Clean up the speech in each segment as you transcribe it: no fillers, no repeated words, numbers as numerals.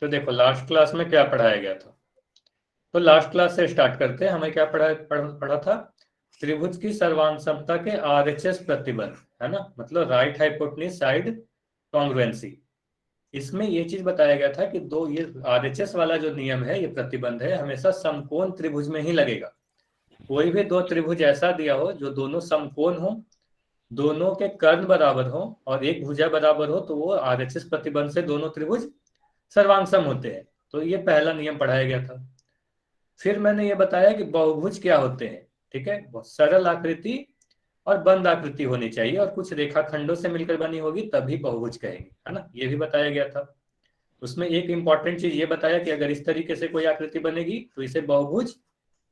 तो देखो last class में क्या पढ़ाया गया था। तो लास्ट क्लास से स्टार्ट करते हैं। हमें क्या पढ़ा था, त्रिभुज की सर्वांग समता के आरएचएस प्रतिबंध, है ना, मतलब राइट हाइपोटेन्यूज साइड कॉन्ग्रुएंसी। इसमें ये चीज बताया गया था कि दो, ये आरएचएस वाला जो नियम है, ये प्रतिबंध है, हमेशा समकोण त्रिभुज में ही लगेगा। कोई भी दो त्रिभुज ऐसा दिया हो जो दोनों समकोण हो, दोनों के कर्ण बराबर हो और एक भुजा बराबर हो, तो वो आरएचएस प्रतिबंध से दोनों त्रिभुज सर्वांगसम होते हैं। तो ये पहला नियम पढ़ाया गया था। फिर मैंने ये बताया कि बहुभुज क्या होते हैं। ठीक है, सरल आकृति और बंद आकृति होनी चाहिए और कुछ रेखाखंडों से मिलकर बनी होगी, तभी बहुभुज कहेंगे, है ना, ये भी बताया गया था। उसमें एक इंपॉर्टेंट चीज ये बताया कि अगर इस तरीके से कोई आकृति बनेगी तो इसे बहुभुज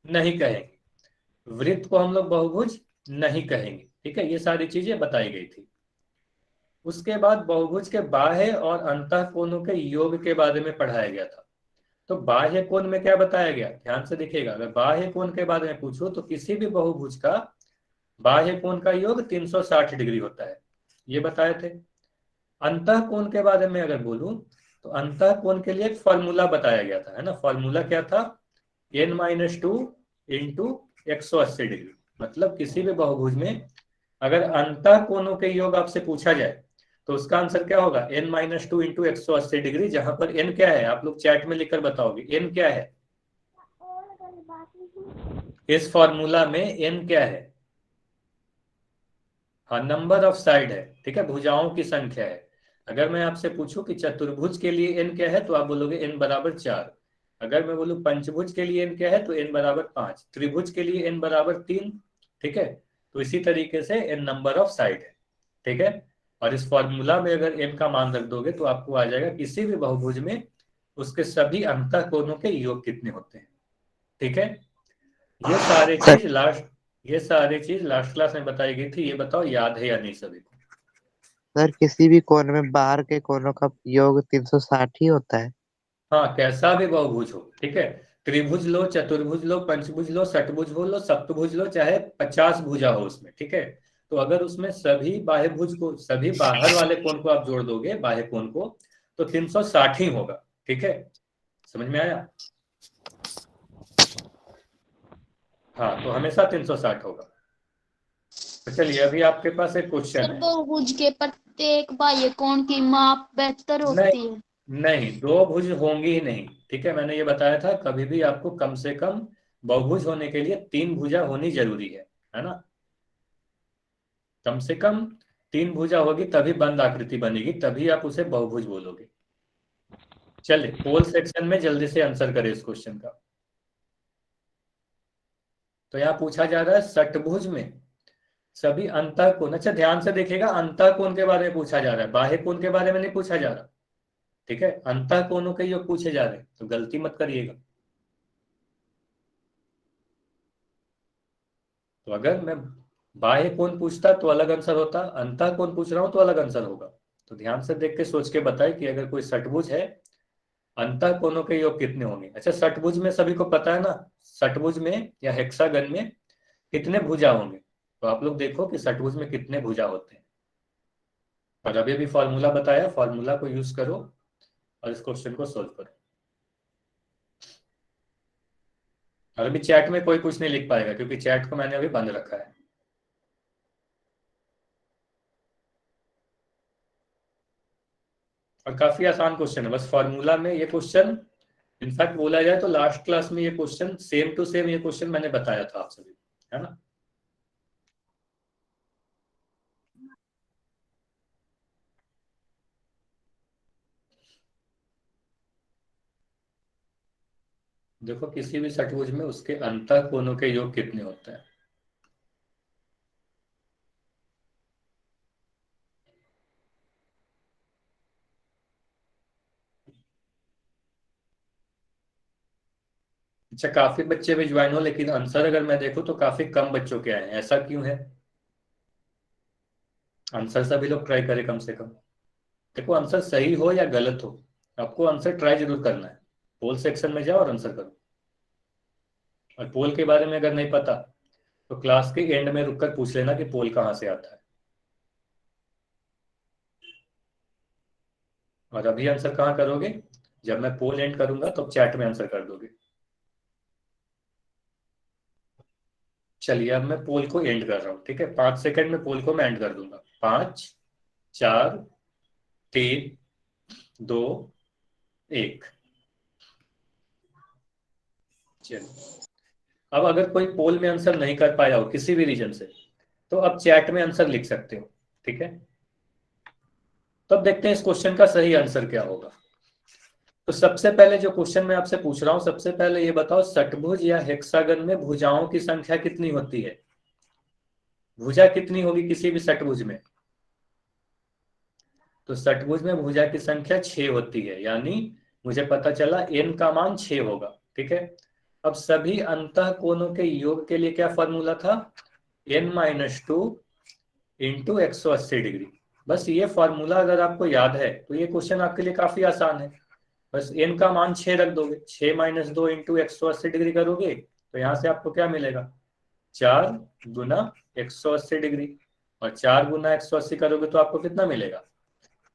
नहीं कहेंगे, वृत्त को हम लोग बहुभुज नहीं कहेंगे। ठीक है, ये सारी चीजें बताई गई थी। उसके बाद बहुभुज के बाह्य और अंतः कोणों के योग के बारे में पढ़ाया गया था। तो बाह्य कोण में क्या बताया गया, ध्यान से देखिएगा। अगर बाह्य कोण के बारे में पूछो तो किसी भी बहुभुज का बाह्य कोण का योग 360 डिग्री होता है, ये बताए थे। अंतः कोण के बारे में अगर बोलूं तो अंतः कोण के लिए एक फॉर्मूला बताया गया था, है ना। फॉर्मूला क्या था, n-2 इंटू 180 डिग्री। मतलब किसी भी बहुभुज में अगर अंतः कोणों के योग आपसे पूछा जाए तो उसका आंसर क्या होगा, n-2 इंटू 180 डिग्री। जहां पर n क्या है, आप लोग चैट में लिखकर बताओगे n क्या है। इस फॉर्मूला में n क्या है, हाँ, नंबर ऑफ साइड है। ठीक है, भुजाओं की संख्या है। अगर मैं आपसे पूछूं कि चतुर्भुज के लिए n क्या है, तो आप बोलोगे n बराबर 4। अगर मैं बोलूं पंचभुज के लिए n क्या है, तो n बराबर 5। त्रिभुज के लिए n बराबर 3। ठीक है, तो इसी तरीके से n नंबर ऑफ साइड है। ठीक है, और इस फॉर्मूला में अगर n का मान रख दोगे तो आपको आ जाएगा किसी भी बहुभुज में उसके सभी अंतः कोणों के योग कितने होते हैं। ठीक है, ये सारे सर चीज लास्ट ये सारी चीज लास्ट क्लास में बताई गई थी। ये बताओ याद है या नहीं सभी को। सर किसी भी कोण में बाहर के कोनों का योग 360 ही होता है। हाँ, कैसा भी बहुभुज हो, ठीक है, त्रिभुज लो, चतुर्भुज लो, पंचभुज लो, षटभुज हो लो, सप्तभुज लो, चाहे 50 भुजा हो उसमें। ठीक है, तो अगर उसमें सभी बाह्य भुज को, सभी बाहर वाले कोण को आप जोड़ दोगे, बाह्य कोण को, तो 360 ही होगा। ठीक है, समझ में आया। हाँ, तो हमेशा 360 होगा। तो चलिए, अभी आपके पास एक क्वेश्चन सर है। बहुभुज के प्रत्येक बाह्य कोण की माप बेहतर नहीं, होती है। नहीं, दो भुज होंगी ही नहीं। ठीक है, मैंने ये बताया था कभी भी आपको कम से कम बहुभुज होने के लिए 3 भुजा होनी जरूरी है ना। कम से कम 3 भुजा होगी तभी बंद आकृति बनेगी, तभी आप उसे बहुभुज बोलोगे। चलिए, पोल सेक्शन में जल्दी से आंसर करें इस क्वेश्चन का। तो यहाँ पूछा जा रहा है षटभुज में सभी अंतः कोण, अच्छा ध्यान से देखिएगा, अंतः कोण के बारे में पूछा जा रहा है, बाह्य कोण के बारे में नहीं पूछा जा रहा। ठीक है, अंतः कोणों के योग पूछे जा रहे हैं, तो गलती मत करिएगा। तो अगर मैं बाह्य कोण पूछता तो अलग आंसर होता, अंतः कोण पूछ रहा हूं तो अलग आंसर होगा। तो ध्यान से देख के सोच के बताए कि अगर कोई षटभुज है, अंतः कोणों के योग कितने होंगे। अच्छा, षटभुज में सभी को पता है ना, षटभुज में या हेक्सागन में कितने भुजा होंगे। तो आप लोग देखो कि षटभुज में कितने भुजा होते हैं, और अभी भी फॉर्मूला बताया, फॉर्मूला को यूज करो और इस क्वेश्चन को सोल्व करो। और अभी चैट में कोई कुछ नहीं लिख पाएगा क्योंकि चैट को मैंने अभी बंद रखा है। और काफी आसान क्वेश्चन है, बस फॉर्मूला में ये क्वेश्चन, इनफैक्ट बोला जाए तो लास्ट क्लास में ये क्वेश्चन सेम टू सेम ये क्वेश्चन मैंने बताया था आप सभी, है ना। देखो, किसी भी षटभुज में उसके अंतः कोणों के योग कितने होते हैं। अच्छा, काफी बच्चे भी ज्वाइन हो, लेकिन आंसर अगर मैं देखूं तो काफी कम बच्चों के आए हैं, ऐसा क्यों है। आंसर सभी लोग ट्राई करें कम से कम। देखो, आंसर सही हो या गलत हो, आपको आंसर ट्राई जरूर करना है। पोल सेक्शन में जाओ और आंसर करो। और पोल के बारे में अगर नहीं पता तो क्लास के एंड में रुककर पूछ लेना कि पोल कहाँ से आता है। और अभी आंसर कहाँ करोगे, जब मैं पोल एंड करूंगा तो चैट में आंसर कर दोगे। चलिए अब मैं पोल को एंड कर रहा हूं, ठीक है, 5 सेकंड में पोल को मैं एंड कर दूंगा। 5 4 3 2 1। चलिए अब अगर कोई पोल में आंसर नहीं कर पाया हो किसी भी रीजन से, तो अब चैट में आंसर लिख सकते हो, ठीक है। तो अब देखते हैं इस क्वेश्चन का सही आंसर क्या होगा। तो सबसे पहले जो क्वेश्चन मैं आपसे पूछ रहा हूं, सबसे पहले ये बताओ षटभुज या हेक्सागन में भुजाओं की संख्या कितनी होती है? भुजा कितनी होगी किसी भी षटभुज में? तो षटभुज में भुजा की संख्या 6 होती है, यानी मुझे पता चला n का मान 6 होगा, ठीक है। अब सभी अंतः कोणों के योग के लिए क्या फॉर्मूला था? n-2 into 180 degree. बस ये फॉर्मूला अगर आपको याद है तो ये क्वेश्चन आपके लिए काफी आसान है। बस n का मान 6 रख दोगे, 6 - 2 इंटू 180 डिग्री करोगे तो यहाँ से आपको क्या मिलेगा? 4 गुना 180 डिग्री, और 4 गुना 180 करोगे तो आपको कितना मिलेगा?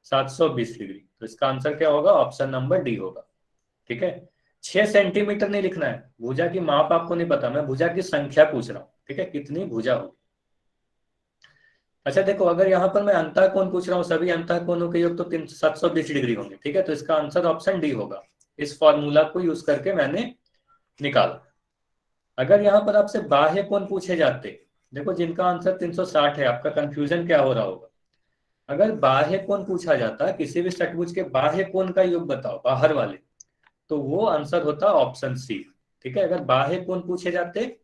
720 डिग्री। तो इसका आंसर क्या होगा? ऑप्शन नंबर डी होगा, ठीक है। 6 सेंटीमीटर नहीं लिखना है, भुजा की माप आपको नहीं पता, मैं भुजा की संख्या पूछ रहा हूँ, ठीक है, कितनी भुजा होगी। अच्छा देखो, अगर यहाँ पर मैं अंतः कोण पूछ रहा हूँ, सभी अंतः कोणों के योग तो 720 डिग्री होंगे, ठीक है, तो इसका आंसर ऑप्शन डी होगा। इस फॉर्मूला को यूज करके मैंने निकाला। अगर यहाँ पर आपसे बाह्य कोण पूछे जाते, देखो जिनका आंसर 360 है, आपका कंफ्यूजन क्या हो रहा होगा? अगर बाह्य कोण पूछा जाता, किसी भी षटभुज के बाह्य कोण का योग बताओ, बाहर वाले, तो वो आंसर होता ऑप्शन सी, ठीक है। अगर बाह्य कोण पूछे जाते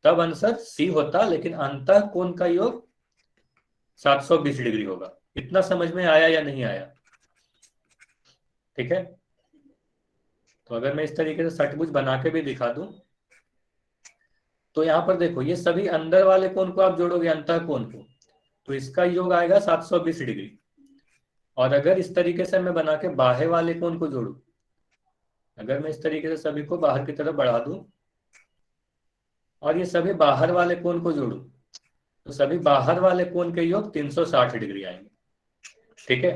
तब आंसर सी होता, लेकिन अंतः कोण का योग 720 डिग्री होगा। इतना समझ में आया या नहीं आया? ठीक है। तो अगर मैं इस तरीके से षटभुज बना के भी दिखा दूं, तो यहां पर देखो, ये सभी अंदर वाले कोण को आप जोड़ोगे अंतः कोण को, तो इसका योग आएगा 720 डिग्री। और अगर इस तरीके से मैं बना के बाह्य वाले कोण को जोड़ू, अगर मैं इस तरीके से सभी को बाहर की तरफ बढ़ा दूं और ये सभी बाहर वाले कोण को जोड़ू, तो सभी बाहर वाले कोण के योग 360 डिग्री आएंगे, ठीक है।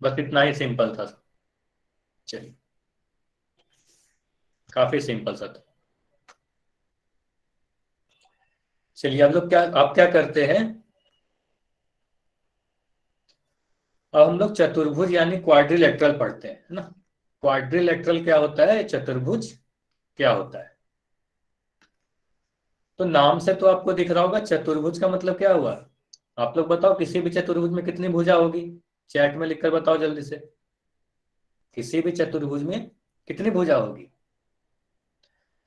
बस इतना ही सिंपल था। चलिए, काफी सिंपल सा था। चलिए अब लोग आप क्या करते हैं, अब हम लोग चतुर्भुज यानी क्वाड्रिलेटरल पढ़ते हैं, है ना। क्वाड्रिलेटरल क्या होता है, चतुर्भुज क्या होता है? तो नाम से तो आपको दिख रहा होगा, चतुर्भुज का मतलब क्या हुआ? आप लोग बताओ, किसी भी चतुर्भुज में कितनी भुजा होगी? चैट में लिखकर बताओ जल्दी से, किसी भी चतुर्भुज में कितनी भुजा होगी?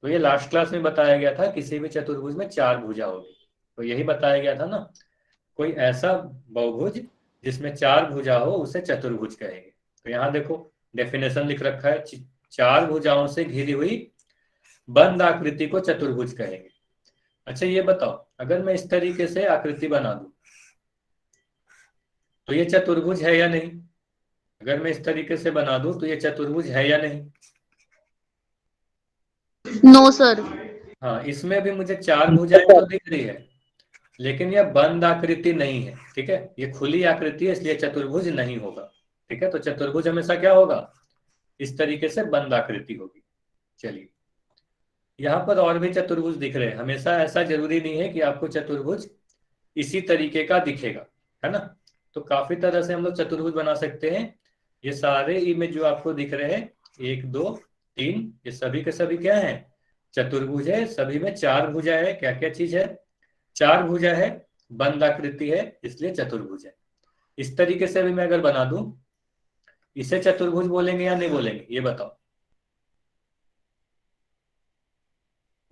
तो ये लास्ट क्लास में बताया गया था, किसी भी चतुर्भुज में 4 भुजा होगी। तो यही बताया गया था ना, कोई ऐसा बहुभुज जिसमें 4 भुजा हो उसे चतुर्भुज कहेंगे। तो यहाँ देखो डेफिनेशन लिख रखा है, 4 भुजाओं से घिरी हुई बंद आकृति को चतुर्भुज कहेंगे। अच्छा ये बताओ, अगर मैं इस तरीके से आकृति बना दूं तो ये चतुर्भुज है या नहीं? अगर मैं इस तरीके से बना दूं तो ये चतुर्भुज है या नहीं? No sir. हाँ, इसमें भी मुझे 4 भुजाएं तो दिख रही है, लेकिन यह बंद आकृति नहीं है, ठीक है, ये खुली आकृति है, इसलिए चतुर्भुज नहीं होगा, ठीक है। तो चतुर्भुज हमेशा क्या होगा? इस तरीके से बंद आकृति होगी। चलिए, यहाँ पर और भी चतुर्भुज दिख रहे हैं, हमेशा ऐसा जरूरी नहीं है कि आपको चतुर्भुज इसी तरीके का दिखेगा, है ना। तो काफी तरह से हम लोग चतुर्भुज बना सकते हैं। ये सारे इमेज जो आपको दिख रहे हैं, 1 2 3, ये सभी के सभी क्या है? चतुर्भुज है। सभी में 4 भुजा है। क्या क्या चीज है? 4 भुजा है, बंद आकृति है, इसलिए चतुर्भुज है। इस तरीके से भी मैं अगर बना दूं, इसे चतुर्भुज बोलेंगे या नहीं बोलेंगे, ये बताओ।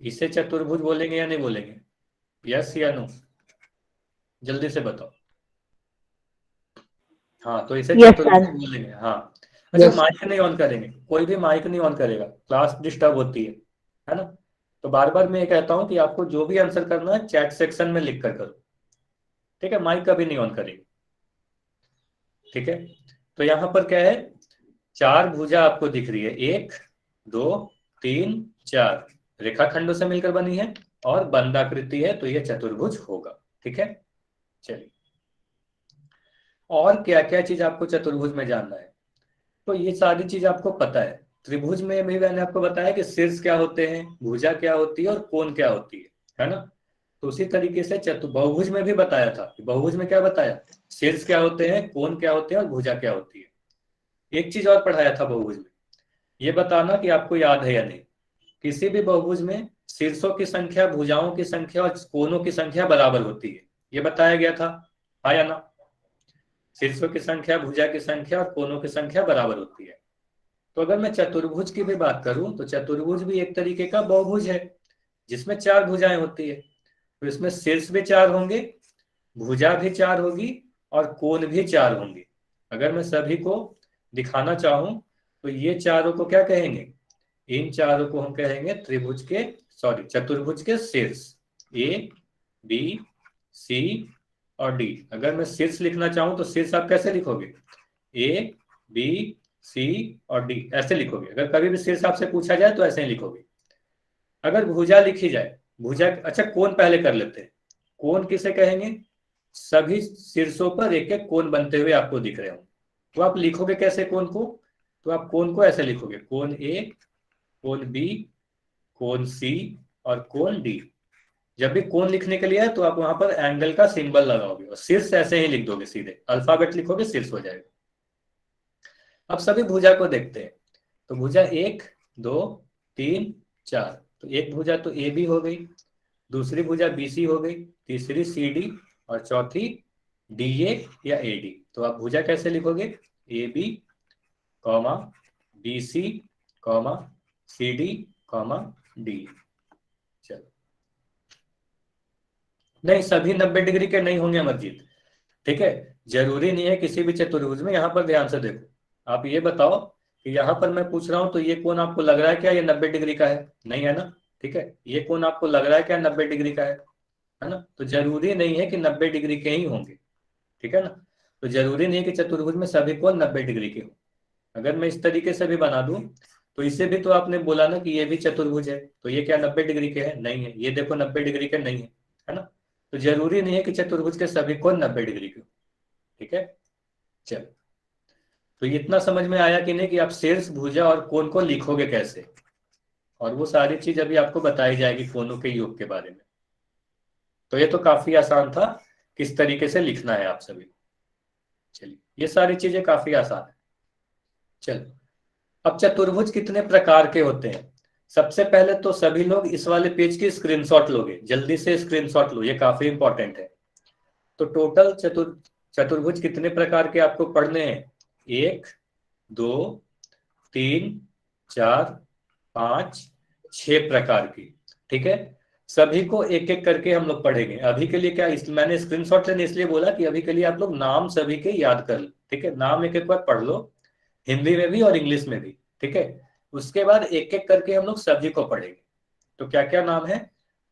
इसे चतुर्भुज बोलेंगे या नहीं बोलेंगे? यस या नो, जल्दी से बताओ। हाँ, तो इसे चतुर्भुज बोलेंगे। हाँ, अच्छा माइक नहीं ऑन करेंगे, कोई भी माइक नहीं ऑन करेगा, क्लास डिस्टर्ब होती है ना। तो बार बार मैं ये कहता हूँ कि आपको जो भी आंसर करना है चैट सेक्शन में लिख कर करो, ठीक है, माइक कभी नहीं ऑन करेंगे, ठीक है। तो यहाँ पर क्या है, 4 भुजा आपको दिख रही है, 1 2 3 4 रेखाखंडों से मिलकर बनी है और बंदाकृति है, तो ये चतुर्भुज होगा, ठीक है। चलिए, और क्या क्या चीज आपको चतुर्भुज में जानना है? तो ये सारी चीज आपको पता है। त्रिभुज में भी मैंने आपको बताया कि शीर्ष क्या होते हैं, भुजा क्या होती है और कोण क्या होती है ना। तो उसी तरीके से बहुभुज में भी बताया था कि बहुभुज में क्या बताया, शीर्ष क्या होते हैं, कोण क्या होते हैं और भुजा क्या होती है। एक चीज और पढ़ाया था बहुभुज में, ये बताना कि आपको याद है या नहीं। किसी भी बहुभुज में शीर्षों की संख्या, भुजाओं की संख्या और कोणों की संख्या बराबर होती है, ये बताया गया था, हाँ या ना। शीर्षों की संख्या, भुजा की संख्या और कोणों की संख्या बराबर होती है। तो अगर मैं चतुर्भुज की भी बात करूं तो चतुर्भुज भी एक तरीके का बहुभुज है जिसमें 4 भुजाएं होती है। तो इसमें शीर्ष भी 4 होंगे, भुजा भी 4 होगी और कोण भी 4 होंगे। अगर मैं सभी को दिखाना चाहूं तो ये चारों को क्या कहेंगे, इन चारों को हम कहेंगे त्रिभुज के, सॉरी, चतुर्भुज के शीर्ष, ए बी सी और डी। अगर मैं शीर्ष लिखना चाहूं तो शीर्ष आप कैसे लिखोगे, ए बी सी और डी ऐसे लिखोगे। अगर कभी भी शीर्ष आपसे पूछा जाए तो ऐसे ही लिखोगे। अगर भुजा लिखी जाए, भुजा, अच्छा कोण पहले कर लेते हैं। कोण किसे कहेंगे, सभी शीर्षों पर एक एक कोण बनते हुए आपको दिख रहे हो। तो आप लिखोगे कैसे कोण को, तो आप कोण को ऐसे लिखोगे, कोण ए, कोण बी, कोण सी और कोण डी। जब भी कोण लिखने के लिए है तो आप वहां पर एंगल का सिंबल लगाओगे और शीर्ष ऐसे ही लिख दोगे, सीधे अल्फाबेट लिखोगे शीर्ष हो जाएगा। अब सभी भुजा को देखते हैं। तो भुजा 1 2 3 4, तो एक भुजा तो ए बी हो गई, दूसरी भुजा बी सी हो गई, तीसरी सी डी और चौथी डी ए या ए डी। तो आप भुजा कैसे लिखोगे, A B comma B C comma C D comma D. चलो, नहीं सभी 90 डिग्री के नहीं होंगे अमरजीत, ठीक है। जरूरी नहीं है किसी भी चतुर्भुज में। यहां पर ध्यान से देखो, आप ये बताओ कि यहां पर मैं पूछ रहा हूं तो ये कोण आपको लग रहा है क्या ये 90 डिग्री का है, नहीं है ना, ठीक है। ये कोण आपको लग रहा है क्या 90 डिग्री का है ना। तो जरूरी नहीं है कि 90 डिग्री के ही होंगे, ठीक है ना। तो जरूरी नहीं है कि चतुर्भुज में सभी कोण 90 डिग्री के हो। अगर मैं इस तरीके से भी बना दूं तो इसे भी तो आपने बोला ना कि ये भी चतुर्भुज है, तो ये क्या 90 डिग्री के है, नहीं है। ये देखो 90 डिग्री के नहीं है ना। तो जरूरी नहीं है कि चतुर्भुज के सभी कोण 90 डिग्री के हो, ठीक है। चलो, तो इतना समझ में आया कि नहीं कि आप शीर्ष, भुजा और कोण को लिखोगे कैसे, और वो सारी चीज अभी आपको बताई जाएगी कोणों के योग के बारे में। तो ये तो काफी आसान था, किस तरीके से लिखना है आप सभी को। चलिए, ये सारी चीजें काफी आसान है। चलो, अब चतुर्भुज कितने प्रकार के होते हैं। सबसे पहले तो सभी लोग इस वाले पेज की स्क्रीनशॉट लोगे, जल्दी से स्क्रीनशॉट लो, ये काफी इंपॉर्टेंट है। तो टोटल चतुर्भुज कितने प्रकार के आपको पढ़ने हैं, 1 2 3 4 5 6 प्रकार की, ठीक है। सभी को एक एक करके हम लोग पढ़ेंगे। अभी के लिए क्या, मैंने स्क्रीनशॉट लेने इसलिए बोला कि अभी के लिए आप लोग नाम सभी के याद कर लो, ठीक है। नाम एक एक बार पढ़ लो, हिंदी में भी और इंग्लिश में भी, ठीक है। उसके बाद एक एक करके हम लोग सभी को पढ़ेंगे। तो क्या क्या नाम है,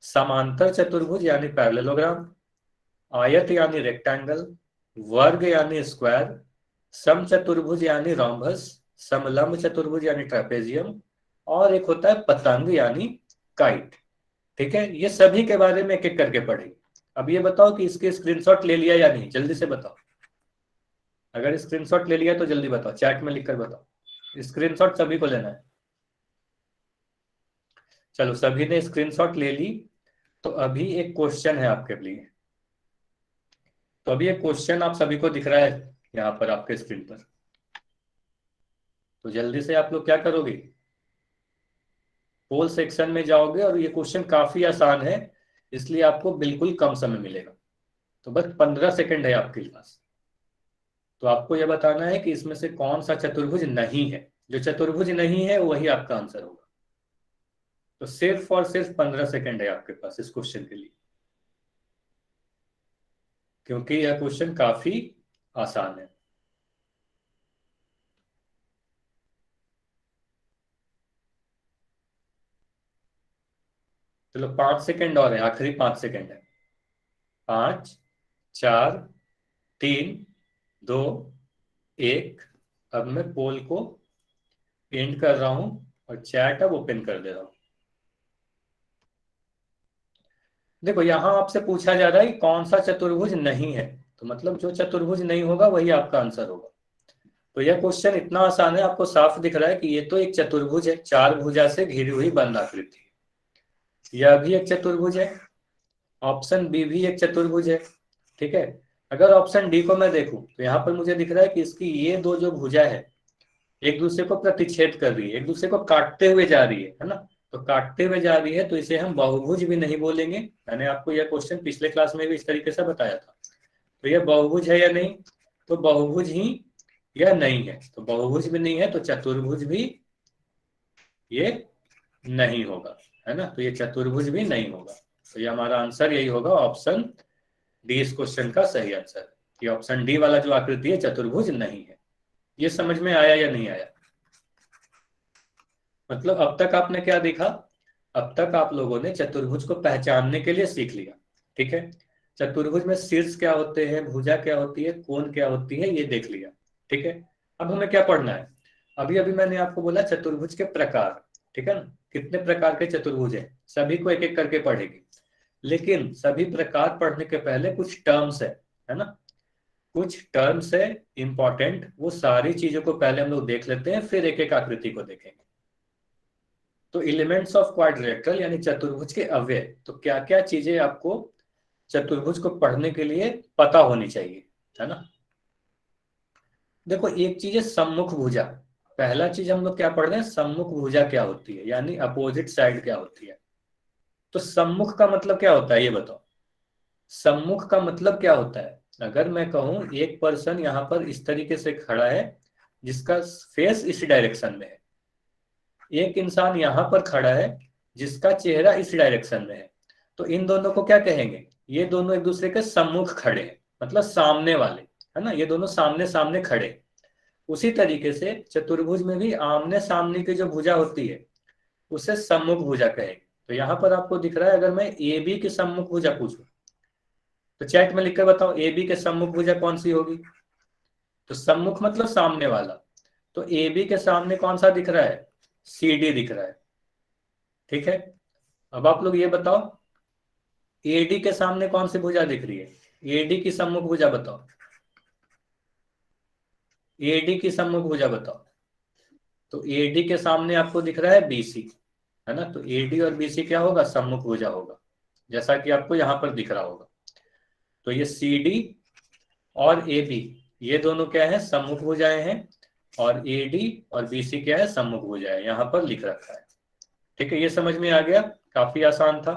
समांतर चतुर्भुज यानी पैरेललोग्राम, आयत यानी रेक्टेंगल, वर्ग यानी स्क्वायर, समचतुर्भुज यानी रोम्बस, समलंब चतुर्भुज यानी ट्रेपेजियम, और एक होता है पतंग यानी काइट, ठीक है। ये सभी के बारे में एक एक करके पढ़ेंगे। अब ये बताओ कि इसके स्क्रीनशॉट ले लिया या नहीं, जल्दी से बताओ। अगर स्क्रीनशॉट ले लिया तो जल्दी बताओ, चैट में लिखकर बताओ। स्क्रीनशॉट सभी को लेना है। चलो, सभी ने स्क्रीनशॉट ले ली। तो अभी एक क्वेश्चन है आपके लिए। तो अभी एक क्वेश्चन आप सभी को दिख रहा है यहाँ पर आपके स्क्रीन पर। तो जल्दी से आप लोग क्या करोगे, पोल सेक्शन में जाओगे, और ये क्वेश्चन काफी आसान है, इसलिए आपको बिल्कुल कम समय मिलेगा। तो बस 15 सेकंड है आपके पास। तो आपको यह बताना है कि इसमें से कौन सा चतुर्भुज नहीं है। जो चतुर्भुज नहीं है वही आपका आंसर होगा। तो सिर्फ और सिर्फ 15 सेकंड है आपके पास इस क्वेश्चन के लिए, क्योंकि यह क्वेश्चन काफी आसान है। चलो 5 सेकंड और है, आखिरी 5 सेकंड है। 5 4 3 2 1। अब मैं पोल को एंड कर रहा हूं और चैट अब ओपन कर दे रहा हूं। देखो, यहां आपसे पूछा जा रहा है कि कौन सा चतुर्भुज नहीं है, तो मतलब जो चतुर्भुज नहीं होगा वही आपका आंसर होगा। तो यह क्वेश्चन इतना आसान है, आपको साफ दिख रहा है कि ये तो एक चतुर्भुज है, चार भुजा से घिरी हुई बंद आकृति। यह भी एक चतुर्भुज है, ऑप्शन बी भी एक चतुर्भुज है। ठीक है, अगर ऑप्शन डी को मैं देखूं तो यहाँ पर मुझे दिख रहा है कि इसकी ये दो जो भुजा है एक दूसरे को प्रतिच्छेद कर रही है, एक दूसरे को काटते हुए जा रही है ना। तो काटते हुए जा रही है तो इसे हम बहुभुज भी नहीं बोलेंगे। मैंने आपको यह क्वेश्चन पिछले क्लास में भी इस तरीके से बताया था। तो यह बहुभुज है या नहीं, तो बहुभुज ही या नहीं है, तो बहुभुज भी नहीं है तो चतुर्भुज भी ये नहीं होगा, है ना। तो ये चतुर्भुज भी नहीं होगा, तो ये हमारा आंसर यही होगा, ऑप्शन डी इस क्वेश्चन का सही आंसर। ये ऑप्शन डी वाला जो आकृति है चतुर्भुज नहीं है। ये समझ में आया या नहीं आया? मतलब अब तक आपने क्या देखा, अब तक आप लोगों ने चतुर्भुज को पहचानने के लिए सीख लिया। ठीक है, चतुर्भुज में शीर्ष क्या होते हैं, भुजा क्या होती है, कोण क्या होती है, ये देख लिया। ठीक है, अब हमें क्या पढ़ना है? अभी अभी मैंने आपको बोला चतुर्भुज के प्रकार। ठीक है ना, कितने प्रकार के चतुर्भुज है, सभी को एक एक करके पढ़ेगी। लेकिन सभी प्रकार पढ़ने के पहले कुछ टर्म्स है ना, कुछ टर्म्स है इंपॉर्टेंट, वो सारी चीजों को पहले हम लोग देख लेते हैं, फिर एक एक आकृति को देखेंगे। तो एलिमेंट्स ऑफ क्वाड्रिलेटरल यानी चतुर्भुज के अवयव, तो क्या क्या चीजें आपको चतुर्भुज को पढ़ने के लिए पता होनी चाहिए, है ना। देखो एक चीज है सम्मुख भुजा, पहला चीज हम लोग क्या पढ़ रहे हैं, सम्मुख भुजा क्या होती है, यानी अपोजिट साइड क्या होती है। तो सम्मुख का मतलब क्या होता है ये बताओ, सम्मुख का मतलब क्या होता है? अगर मैं कहूं एक पर्सन यहाँ पर इस तरीके से खड़ा है जिसका फेस इस डायरेक्शन में है, एक इंसान यहाँ पर खड़ा है जिसका चेहरा इस डायरेक्शन में है, तो इन दोनों को क्या कहेंगे, ये दोनों एक दूसरे के सम्मुख खड़े हैं, मतलब सामने वाले, है ना, ये दोनों सामने सामने खड़े। उसी तरीके से चतुर्भुज में भी आमने सामने की जो भुजा होती है उसे सम्मुख भुजा कहेंगे। तो यहाँ पर आपको दिख रहा है, अगर मैं ए बी की सम्मुख भुजा पूछूं तो चैट में लिखकर बताओ ए बी के सम्मुख भुजा कौन सी होगी। तो सम्मुख मतलब सामने वाला, तो ए बी के सामने कौन सा दिख रहा है, सी डी दिख रहा है। ठीक है, अब आप लोग ये बताओ एडी के सामने कौन सी भुजा दिख रही है, एडी की सम्मुख भुजा बताओ, एडी की सम्मुख भुजा बताओ। तो एडी के सामने आपको दिख रहा है बीसी, है ना, तो एडी और बीसी क्या होगा, सम्मुख भुजा होगा, जैसा कि आपको यहां पर दिख रहा होगा। तो ये सी डी और ए बी ये दोनों क्या है, सम्मुख भुजाएं हैं, और ए डी और बी सी क्या है, सम्मुख भुजाएं, यहां पर लिख रखा है। ठीक है, ये समझ में आ गया, काफी आसान था।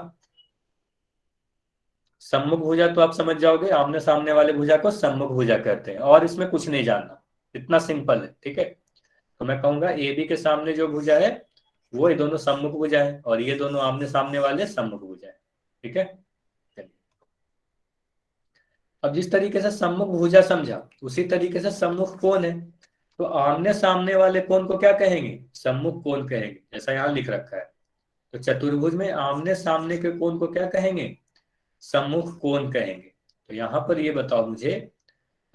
सम्मुख भुजा तो आप समझ जाओगे, आमने सामने वाले भुजा को सम्मुख भुजा कहते हैं, और इसमें कुछ नहीं जानना, इतना सिंपल है। ठीक है, तो मैं कहूंगा ए बी के सामने जो भुजा है वो ये दोनों सम्मुख भुजा है, और ये दोनों आमने सामने वाले सम्मुख भुजा है। ठीक है, अब जिस तरीके से सम्मुख भुजा समझा उसी तरीके से सम्मुख कोण है, तो आमने सामने वाले कोण को क्या कहेंगे, सम्मुख कोण कहेंगे, जैसा यहाँ लिख रखा है। तो चतुर्भुज में आमने सामने के कोण को क्या कहेंगे, सम्मुख कोण कहेंगे। तो यहाँ पर ये बताओ मुझे,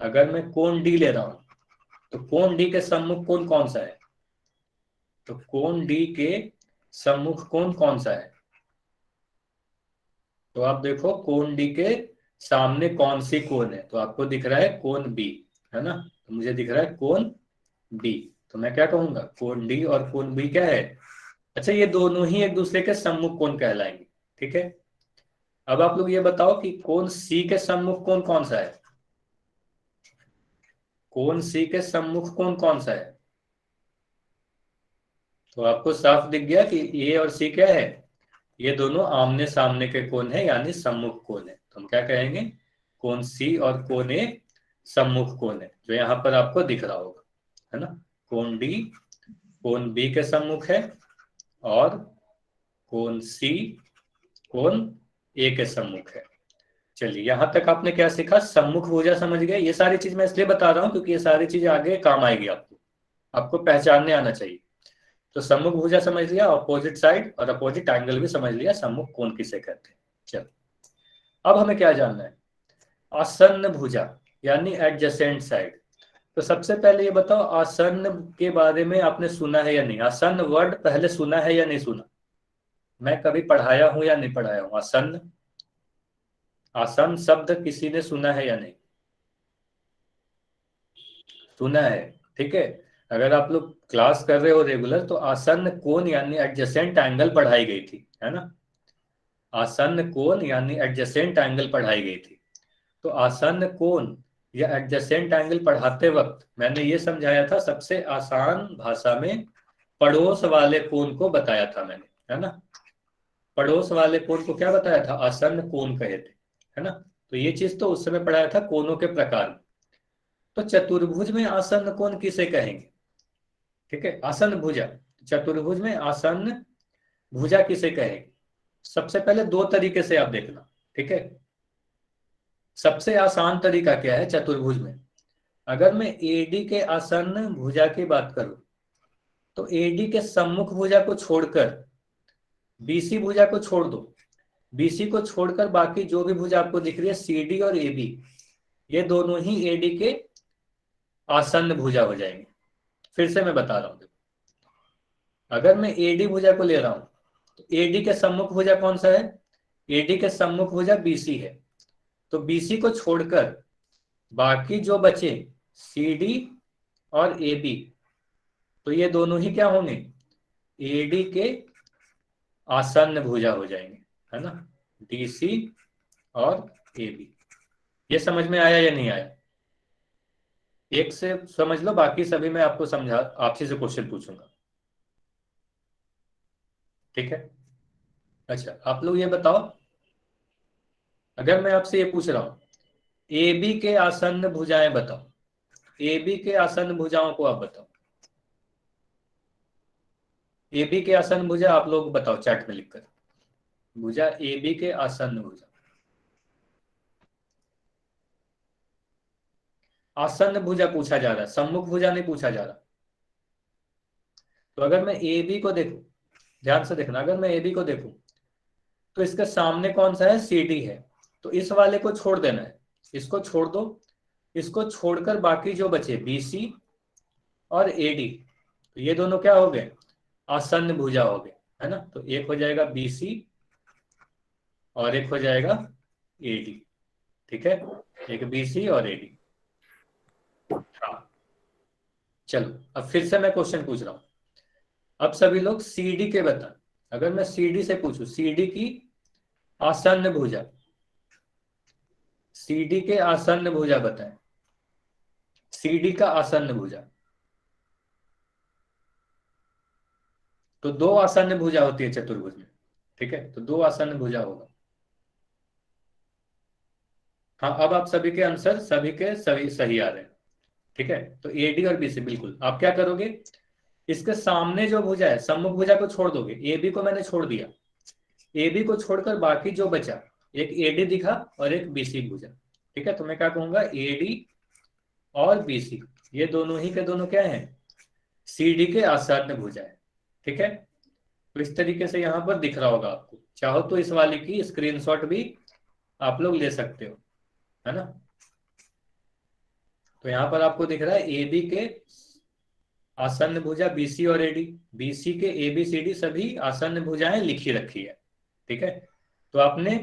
अगर मैं कोण डी ले रहा हूं तो कोण डी के सम्मुख कोण कौन सा है, तो कोण डी के सम्मुख कोण कौन सा है। तो आप देखो कोण डी के सामने कौन सी कोण है, तो आपको दिख रहा है कोण बी, है ना, तो मुझे दिख रहा है कोण बी, तो मैं क्या कहूंगा, कोण डी और कोण बी क्या है, अच्छा ये दोनों ही एक दूसरे के सम्मुख कोण कहलाएंगे। ठीक है, अब आप लोग ये बताओ कि कोण सी के सम्मुख कोण कौन सा है, कोण सी के सम्मुख कोण कौन सा है। तो आपको साफ दिख गया कि ए और सी क्या है, ये दोनों आमने सामने के कोण है, यानी सम्मुख कोण है। तो हम क्या कहेंगे, कोण सी और कोण ए सम्मुख कोण है, जो यहाँ पर आपको दिख रहा होगा, है ना। कोण डी कोण बी के सम्मुख है, और कोण सी कोण ए के सम्मुख है। चलिए यहां तक आपने क्या सीखा, सम्मुख भुजा समझ गए। ये सारी चीज मैं इसलिए बता रहा हूं क्योंकि ये सारी चीजें आगे काम आएगी, आपको पहचानने आना चाहिए। तो सम्मुख भुजा समझ लिया, अपोजिट साइड और अपोजिट एंगल भी समझ लिया, सम्मुख कोण किसे कहते हैं। चलो अब हमें क्या जानना है, आसन्न भुजा यानी एडजेसेंट साइड। तो सबसे पहले ये बताओ आसन्न के बारे में आपने सुना है या नहीं, आसन्न वर्ड पहले सुना है या नहीं सुना, मैं कभी पढ़ाया हूं या नहीं पढ़ाया हूं आसन्न, आसन शब्द किसी ने सुना है या नहीं, सुना है। ठीक है, अगर आप लोग क्लास कर रहे हो रेगुलर तो आसन्न कोण यानी एडजेसेंट एंगल पढ़ाई गई थी, है ना। आसन्न कोण यानी एडजेसेंट एंगल पढ़ाई गई थी। तो आसन्न कोण या एडजेसेंट एंगल पढ़ाते वक्त मैंने ये समझाया था, सबसे आसान भाषा में पड़ोस वाले कोण को बताया था मैंने, है ना। पड़ोस वाले कोण को क्या बताया था, आसन्न कोण कहे थे, है ना। तो ये चीज तो उस समय पढ़ाया था कोणों के प्रकार में। तो चतुर्भुज में आसन्न कोण किसे कहेंगे, ठीक है, आसन्न भुजा। चतुर्भुज में आसन्न भुजा किसे कहेंगे। सबसे पहले दो तरीके से आप देखना, ठीक है। सबसे आसान तरीका क्या है चतुर्भुज में, अगर मैं एडी के आसन्न भुजा की बात करूं तो एडी के सम्मुख भुजा को छोड़कर बीसी भुजा को छोड़ दो, बीसी को छोड़कर बाकी जो भी भुजा आपको दिख रही है सीडी और एबी, ये दोनों ही एडी के आसन्न भुजा हो जाएंगे। फिर से मैं बता रहा हूं, अगर मैं एडी भुजा को ले रहा हूं तो एडी के सम्मुख भुजा कौन सा है, एडी के सम्मुख भुजा बीसी है। तो बीसी को छोड़कर बाकी जो बचे सीडी और एबी, तो ये दोनों ही क्या होंगे, एडी के आसन्न भुजा हो जाएंगे, है ना, डीसी और एबी। ये समझ में आया या नहीं आया, एक से समझ लो, बाकी सभी मैं आपको समझा, आपसे से क्वेश्चन पूछूंगा, ठीक है। अच्छा आप लोग ये बताओ, अगर मैं आपसे ये पूछ रहा हूं ए बी के आसन्न भुजाएं बताओ, ए बी के आसन्न भुजाओं को आप बताओ, ए बी के आसन्न भुजा आप लोग बताओ चैट में लिखकर, भुजा ए बी के आसन्न भुजा। आसन्न भुजा पूछा जा रहा है, सम्मुख भुजा नहीं पूछा जा रहा। तो अगर मैं ए बी को देखूं, ध्यान से देखना, अगर मैं ए बी को देखूं तो इसके सामने कौन सा है, सी डी है। तो इस वाले को छोड़ देना है, इसको छोड़ दो, इसको छोड़कर बाकी जो बचे बीसी और एडी, तो ये दोनों क्या हो गए, आसन्न भुजा हो गए, है ना। तो एक हो जाएगा बीसी और एक हो जाएगा एडी, ठीक है, एक बीसी और एडी। हाँ चलो, अब फिर से मैं क्वेश्चन पूछ रहा हूं, अब सभी लोग सीडी के बता, अगर मैं सीडी से पूछूं, सीडी की आसन्न भुजा, सीडी के आसन्न भुजा बताएं, सीडी का आसन्न भुजा। तो दो आसन्न भुजा होती है चतुर्भुज में, ठीक है, तो दो आसन्न भुजा होगा। हाँ अब आप सभी के आंसर सभी के सभी सही आ रहे हैं, ठीक है। तो एडी और बीसी बिल्कुल, आप क्या करोगे, इसके सामने जो भुजा है सम्मुख भुजा को छोड़ दोगे, ए बी को मैंने छोड़ दिया, ए बी को छोड़कर बाकी जो बचा, एक एडी दिखा और एक बीसी भुजा, ठीक है। तो मैं क्या कहूंगा, एडी और बीसी ये दोनों ही के दोनों क्या है, सीडी के आसन्न भुजा है, ठीक है। तो इस तरीके से यहां पर दिख रहा होगा आपको, चाहो तो इस वाले की स्क्रीनशॉट भी आप लोग ले सकते हो, है ना। तो यहां पर आपको दिख रहा है ए बी के आसन्न भुजा बीसी और एडी, बीसी के ए बी सी डी सभी आसन्न भुजाएं लिखी रखी है, ठीक है। तो आपने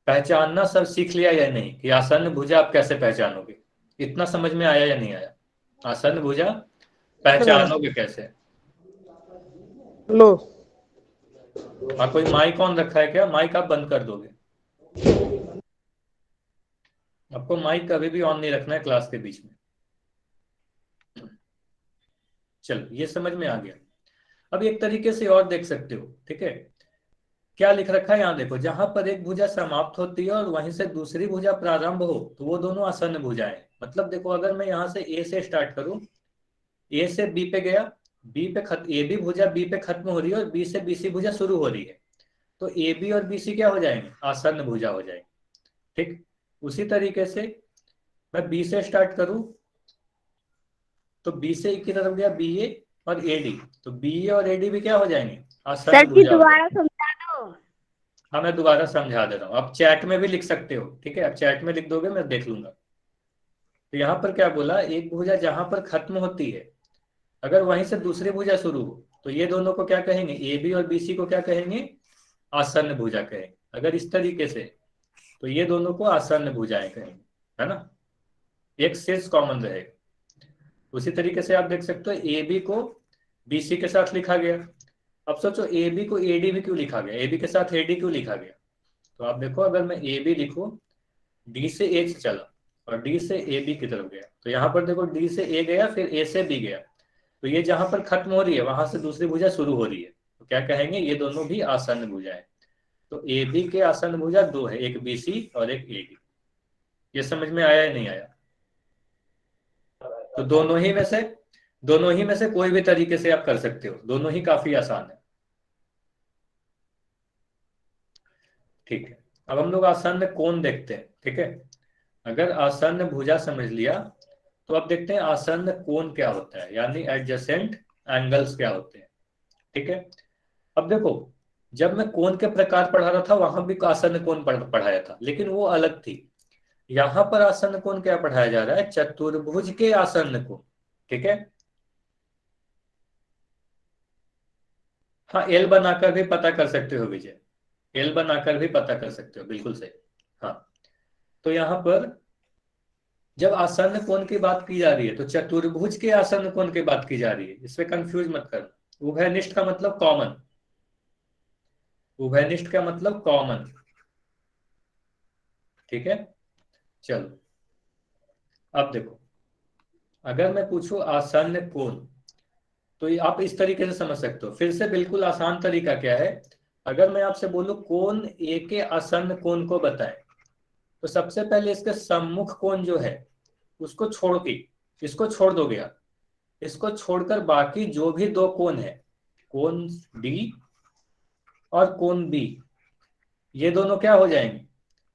पहचानना सब सीख लिया या नहीं, कि आसन्न भुजा आप कैसे पहचानोगे, इतना समझ में आया या नहीं आया, आसन्न भुजा पहचानोगे कैसे। लो हाँ कोई माइक ऑन रखा है क्या, माइक आप बंद कर दोगे, आपको माइक कभी भी ऑन नहीं रखना है क्लास के बीच में। चलो ये समझ में आ गया। अब एक तरीके से और देख सकते हो, ठीक है, क्या लिख रखा है यहाँ देखो, जहां पर एक भुजा समाप्त होती है और वहीं से दूसरी भुजा प्रारंभ हो तो वो दोनों आसन्न भुजाएं। मतलब देखो, अगर मैं यहाँ से ए से स्टार्ट करूं, ए से बी पे गया, बी पे ए बी भुजा बी पे खत्म हो रही है और बी से बीसी भुजा शुरू हो रही है, तो ए बी और बीसी क्या हो जाएंगे, आसन्न भुजा हो जाएंगे, ठीक। उसी तरीके से मैं बी से स्टार्ट करूं तो बी से की तरफ गया बी ए और एडी, तो बी ए और एडी भी क्या हो जाएंगे, आसन्न भुजा हो जाएंगे। हाँ मैं दोबारा समझा दे रहा हूँ, आप चैट में भी लिख सकते हो, ठीक है, आप चैट में लिख दोगे मैं देख लूंगा। तो यहाँ पर क्या बोला, एक भुजा जहां पर खत्म होती है अगर वहीं से दूसरी भुजा शुरू हो तो ये दोनों को क्या कहेंगे, ए बी और बीसी को क्या कहेंगे, आसन्न भुजा कहेंगे। अगर इस तरीके से तो ये दोनों को आसन्न भुजाएं कहेंगे, है ना, एक शीर्ष कॉमन रहेगा। उसी तरीके से आप देख सकते हो ए बी को बी सी के साथ लिखा गया। अब सोचो ए बी को ए डी भी क्यों लिखा गया, ए बी के साथ ए डी क्यों लिखा गया। तो आप देखो अगर मैं ए बी लिखूं, डी से ए से चला और डी से ए बी की तरफ गया, तो यहाँ पर देखो डी से ए गया फिर ए से बी गया, तो ये जहां पर खत्म हो रही है वहां से दूसरी भुजा शुरू हो रही है, तो क्या कहेंगे, ये दोनों भी आसन्न भुजा है। तो ए बी के आसन्न भुजा दो है, एक बी सी और एक ए डी। ये समझ में आया या नहीं आया। तो दोनों ही में से कोई भी तरीके से आप कर सकते हो, दोनों ही काफी आसान है। ठीक है, अब हम लोग आसन्न कोण देखते हैं। ठीक है, अगर आसन्न भुजा समझ लिया तो अब देखते हैं आसन्न कोण क्या होता है, यानी एडजेसेंट एंगल्स क्या होते हैं। ठीक है, अब देखो जब मैं कोण के प्रकार पढ़ा रहा था वहां भी आसन्न कोण पढ़ाया था, लेकिन वो अलग थी। यहां पर आसन्न कोण क्या पढ़ाया जा रहा है, चतुर्भुज के आसन्न कोण। ठीक है, हाँ एल बनाकर भी पता कर सकते हो विजय, एल बनाकर भी पता कर सकते हो, बिल्कुल सही। हाँ, तो यहां पर जब आसन्न कोण की बात की जा रही है तो चतुर्भुज के आसन्न कोण की बात की जा रही है, इसमें कंफ्यूज मत करना। उभयनिष्ठ का मतलब कॉमन, उभयनिष्ठ का मतलब कॉमन। ठीक है, चलो अब देखो अगर मैं पूछूं आसन्न कोण, तो ये आप इस तरीके से समझ सकते हो। फिर से बिल्कुल आसान तरीका क्या है, अगर मैं आपसे बोलूं कोण ए के आसन्न कोण को बताएं, तो सबसे पहले इसके सम्मुख कोण जो है उसको छोड़ के, इसको छोड़ दोगे आप, इसको छोड़कर बाकी जो भी दो कोण है, कोण डी और कोण बी, ये दोनों क्या हो जाएंगे,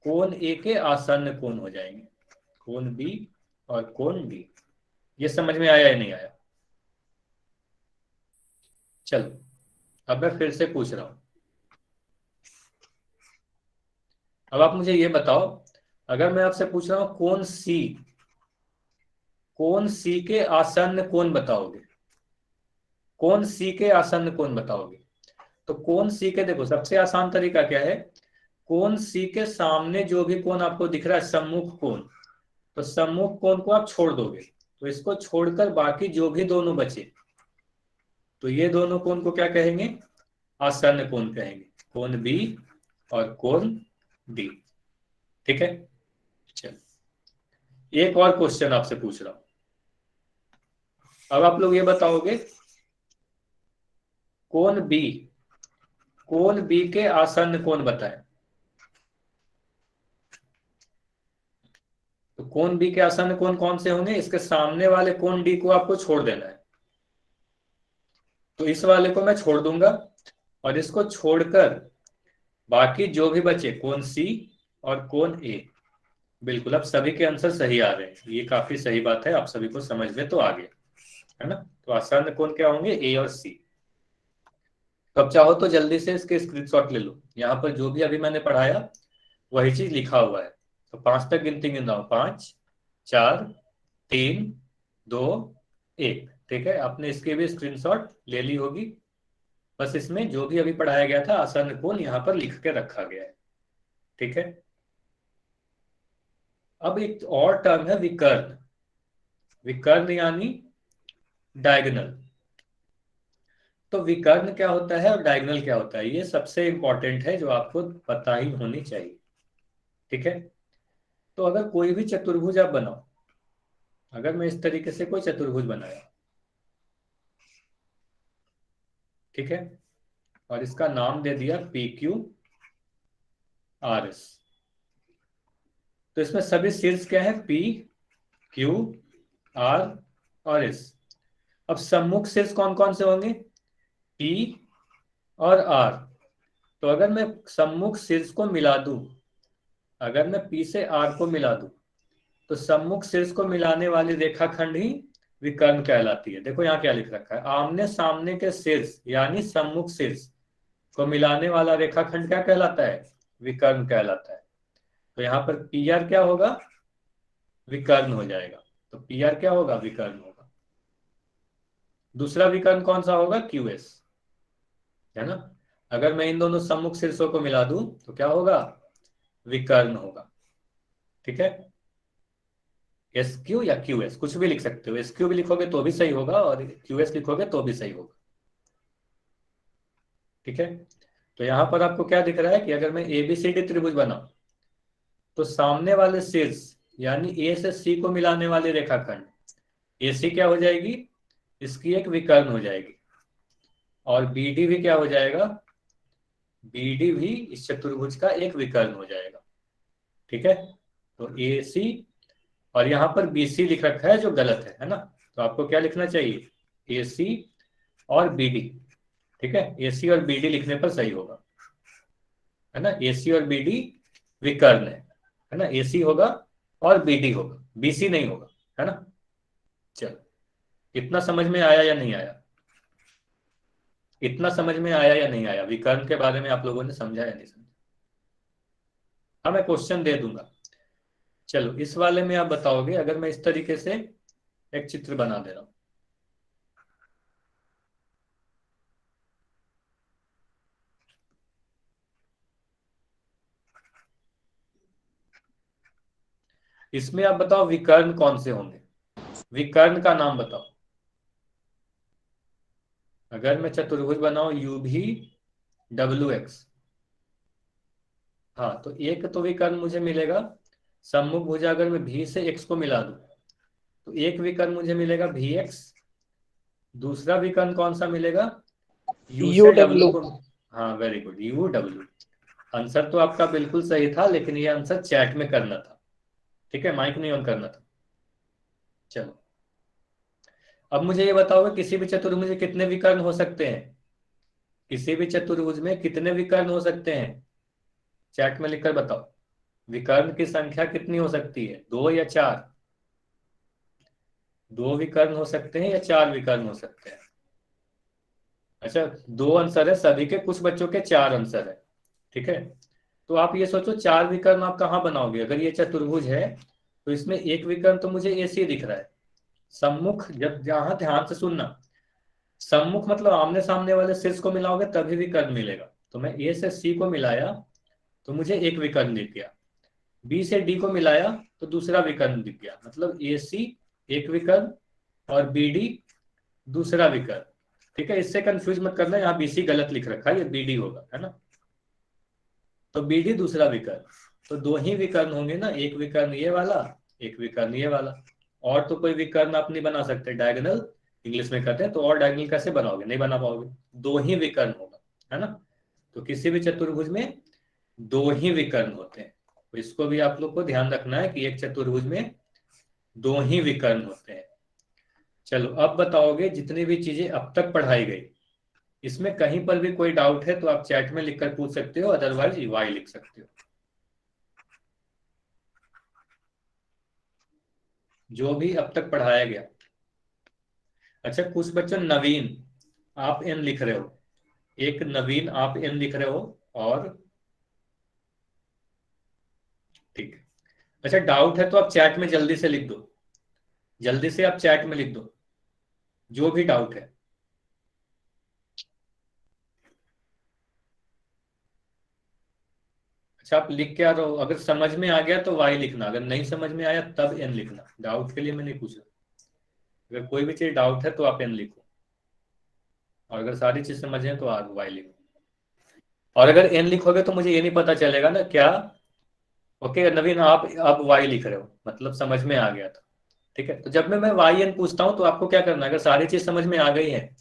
कोण ए के आसन्न कोण हो जाएंगे, कोण बी और कोण डी। ये समझ में आया या नहीं आया। चलो अब मैं फिर से पूछ रहा हूं, अब आप मुझे ये बताओ, अगर मैं आपसे पूछ रहा हूं कोण सी के आसन्न कोण बताओगे, कोण सी के आसन्न कोण बताओगे, तो कोण सी के देखो सबसे आसान तरीका क्या है, कोण सी के सामने जो भी कोण आपको दिख रहा है सम्मुख कोण, तो सम्मुख कोण को आप छोड़ दोगे, तो इसको छोड़कर बाकी जो भी दोनों बचे, तो ये दोनों कोण को क्या कहेंगे, आसन्न कोण कहेंगे, कोण बी और कोण डी। ठीक है, चलो एक और क्वेश्चन आपसे पूछ रहा हूं, अब आप लोग ये बताओगे कोण बी के आसन्न कोण बताएं। तो कोण बी के आसन्न कोण कौन से होंगे, इसके सामने वाले कोण डी को आपको छोड़ देना है, तो इस वाले को मैं छोड़ दूंगा और इसको छोड़कर बाकी जो भी बचे कोण सी और कोण ए। बिल्कुल, अब सभी के आंसर सही आ रहे हैं, ये काफी सही बात है, आप सभी को समझ में तो आ गया है ना। तो आसन्न कोण क्या होंगे, ए और सी। तो अब चाहो तो जल्दी से इसके स्क्रीनशॉट ले लो, यहाँ पर जो भी अभी मैंने पढ़ाया वही चीज लिखा हुआ है। तो 5 तक गिनती गिनाओ, 5 4 3 2 1। ठीक है, आपने इसके भी स्क्रीनशॉट ले ली होगी, बस इसमें जो भी अभी पढ़ाया गया था आसन्न कोण यहाँ पर लिख के रखा गया है। ठीक है, अब एक और टर्म है विकर्ण, विकर्ण यानी डायगोनल। तो विकर्ण क्या होता है और डायगोनल क्या होता है, ये सबसे इंपॉर्टेंट है जो आपको पता ही होनी चाहिए। ठीक है, तो अगर कोई भी चतुर्भुज आप बनाओ, अगर मैं इस तरीके से कोई चतुर्भुज बनाया, ठीक है, और इसका नाम दे दिया पी क्यू आर एस, तो इसमें सभी शीर्ष क्या है, पी क्यू आर और एस। अब सम्मुख शीर्ष कौन कौन से होंगे, पी और आर। तो अगर मैं सम्मुख शीर्ष को मिला दूं, अगर मैं पी से आर को मिला दूं, तो सम्मुख शीर्ष को मिलाने वाली रेखाखंड ही विकर्ण कहलाती है। देखो यहाँ क्या लिख रखा है, आमने सामने के शीर्ष यानी सम्मुख शीर्ष को मिलाने वाला रेखाखंड क्या कहलाता है, विकर्ण कहलाता है। तो यहाँ पर पी आर क्या होगा, विकर्ण हो जाएगा। तो पी आर क्या होगा, विकर्ण होगा। दूसरा विकर्ण कौन सा होगा, क्यू एस, है ना। अगर मैं इन दोनों सम्मुख शीर्षों को मिला दूं तो क्या होगा, विकर्ण होगा। ठीक है, एस क्यू या क्यू एस, कुछ भी लिख सकते हो। एस क्यू भी लिखोगे तो भी सही होगा और क्यू एस लिखोगे तो भी सही होगा। ठीक है, तो यहां पर आपको क्या दिख रहा है कि अगर मैं एबीसीडी त्रिभुज बनाऊं तो सामने वाले शीर्ष यानी ए से सी को मिलाने वाली रेखाखंड एसी क्या हो जाएगी, इसकी एक विकर्ण हो जाएगी। और बीडी भी क्या हो जाएगा, बीडी भी इस चतुर्भुज का एक विकर्ण हो जाएगा। ठीक है, तो ए सी और यहां पर बीसी लिख रखा है जो गलत है ना। तो आपको क्या लिखना चाहिए, ए सी और बीडी। ठीक है, ए सी और बीडी लिखने पर सही होगा, है ना। ए सी और बीडी विकर्ण है ना, ए सी होगा और बीडी होगा, बीसी नहीं होगा, है ना। चलो, इतना समझ में आया या नहीं आया, इतना समझ में आया या नहीं आया, विकर्ण के बारे में आप लोगों ने समझा या नहीं समझा। हाँ, मैं क्वेश्चन दे दूंगा। चलो, इस वाले में आप बताओगे, अगर मैं इस तरीके से एक चित्र बना दे रहा हूं, इसमें आप बताओ विकर्ण कौन से होंगे, विकर्ण का नाम बताओ। अगर मैं चतुर्भुज बनाऊं यू भी डब्ल्यू एक्स, हाँ, तो एक तो विकर्ण मुझे मिलेगा सम्मुख भुजा। अगर मैं भी से एक्स को मिला दूं तो एक विकर्ण मुझे मिलेगा भी एक्स। दूसरा विकर्ण कौन सा मिलेगा, यू यू से डब्ल्यू डब्ल्यू। को। हाँ, very good, U W. Answer तो आपका बिल्कुल सही था, लेकिन ये आंसर चैट में करना था। ठीक है, माइक नहीं ऑन करना था। चलो, अब मुझे ये बताओ किसी भी चतुर्भुज में कितने विकर्ण हो सकते हैं, किसी भी चतुर्भुज में कितने विकर्ण हो सकते हैं, चैट में लिखकर बताओ। विकर्ण की संख्या कितनी हो सकती है, 2 या 4? 2 विकर्ण हो सकते हैं या 4 विकर्ण हो सकते हैं? अच्छा, 2 आंसर है सभी के, कुछ बच्चों के 4 आंसर है। ठीक है, तो आप ये सोचो 4 विकर्ण आप कहाँ बनाओगे। अगर ये चतुर्भुज है तो इसमें एक विकर्ण तो मुझे एसी दिख रहा है। सम्मुख, जब जहां ध्यान से सुनना, सम्मुख मतलब आमने सामने वाले शीर्ष को मिलाओगे तभी विकर्ण मिलेगा। तो मैं ए से सी को मिलाया तो मुझे एक विकर्ण दिख गया, बी से डी को मिलाया तो दूसरा विकर्ण दिख गया, मतलब ए सी एक विकर्ण और बी डी दूसरा विकर्ण। ठीक है, इससे कंफ्यूज मत करना, यहाँ बीसी गलत लिख रखा है, ये बीडी होगा, है ना। तो बीडी दूसरा विकर्ण, तो 2 ही विकर्ण होंगे ना, एक विकर्ण ये वाला, एक विकर्ण ये वाला। और तो कोई विकर्ण आप नहीं बना सकते, डायगोनल इंग्लिश में कहते हैं, तो और डायगोनल कैसे बनाओगे, नहीं बना पाओगे। 2 ही विकर्ण होगा, है ना। तो किसी भी चतुर्भुज में 2 ही विकर्ण होते हैं, तो इसको भी आप लोग को ध्यान रखना है कि एक चतुर्भुज में 2 ही विकर्ण होते हैं। चलो, अब बताओगे जितनी भी चीजें अब तक पढ़ाई गई, इसमें कहीं पर भी कोई डाउट है तो आप चैट में लिखकर पूछ सकते हो, अदरवाइज वाई लिख सकते हो, जो भी अब तक पढ़ाया गया। अच्छा, कुछ बच्चों नवीन आप एन लिख रहे हो, एक नवीन आप एन लिख रहे हो, और ठीक है। अच्छा, डाउट है तो आप चैट में जल्दी से लिख दो, जल्दी से आप चैट में लिख दो जो भी डाउट है। अच्छा, आप लिख के आ रहे हो, अगर समझ में आ गया तो वाई लिखना, अगर नहीं समझ में आया तब एन लिखना। डाउट के लिए मैं नहीं पूछ रहा, अगर कोई भी चीज डाउट है तो आप एन लिखो, और अगर सारी चीज समझे तो आप वाई लिखो। और अगर एन लिखोगे तो मुझे ये नहीं पता चलेगा ना क्या। ओके नवीन, आप अब वाई लिख रहे हो, मतलब समझ में आ गया था। ठीक है, तो जब मैं वाई एन पूछता हूं तो आपको क्या करना है, अगर सारी चीज समझ में आ गई है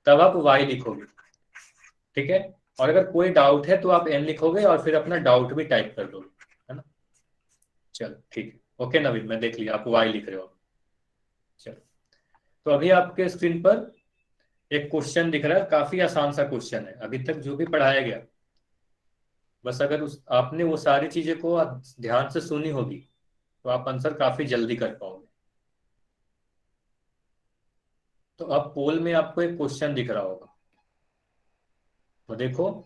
तब आप वाई लिखोगे। ठीक है, और अगर कोई डाउट है तो आप एन लिखोगे और फिर अपना डाउट भी टाइप कर दोगे, है ना। चलो ठीक है, ओके नवीन, मैं देख लिया आप वाई लिख रहे हो। चलो, तो अभी आपके स्क्रीन पर एक क्वेश्चन दिख रहा है, काफी आसान सा क्वेश्चन है, अभी तक जो भी पढ़ाया गया, बस अगर आपने वो सारी चीजें को ध्यान से सुनी होगी तो आप आंसर काफी जल्दी कर पाओगे। तो अब पोल में आपको एक क्वेश्चन दिख रहा होगा, तो देखो,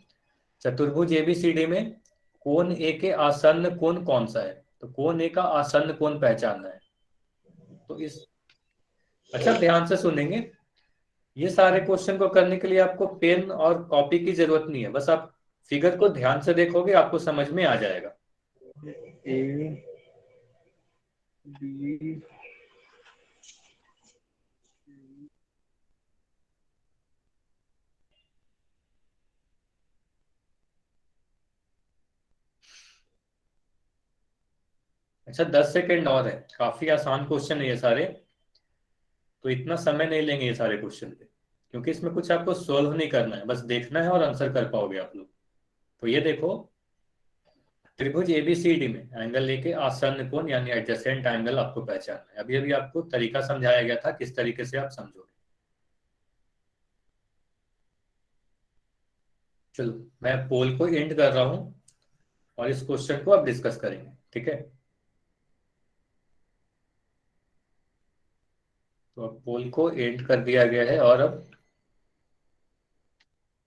चतुर्भुज एबीसीडी में कोण ए के आसन्न कोण कौन सा है, तो कोण ए का आसन्न कोण पहचानना है। तो इस, अच्छा ध्यान से सुनेंगे, ये सारे क्वेश्चन को करने के लिए आपको पेन और कॉपी की जरूरत नहीं है, बस आप फिगर को ध्यान से देखोगे आपको समझ में आ जाएगा। बी अच्छा 10 सेकेंड और है, काफी आसान क्वेश्चन है ये सारे, तो इतना समय नहीं लेंगे ये सारे क्वेश्चन पे, क्योंकि इसमें कुछ आपको सोल्व नहीं करना है, बस देखना है और आंसर कर पाओगे आप लोग। तो ये देखो, त्रिभुज एबीसीडी में एंगल लेके आसन्न कोण यानी एडजेसेंट एंगल आपको पहचानना है। अभी अभी आपको तरीका समझाया गया था, किस तरीके से आप समझोगे। चलो मैं पोल को एंड कर रहा हूं और इस क्वेश्चन को अब डिस्कस करेंगे, ठीक है। तो अब पोल को एंड कर दिया गया है और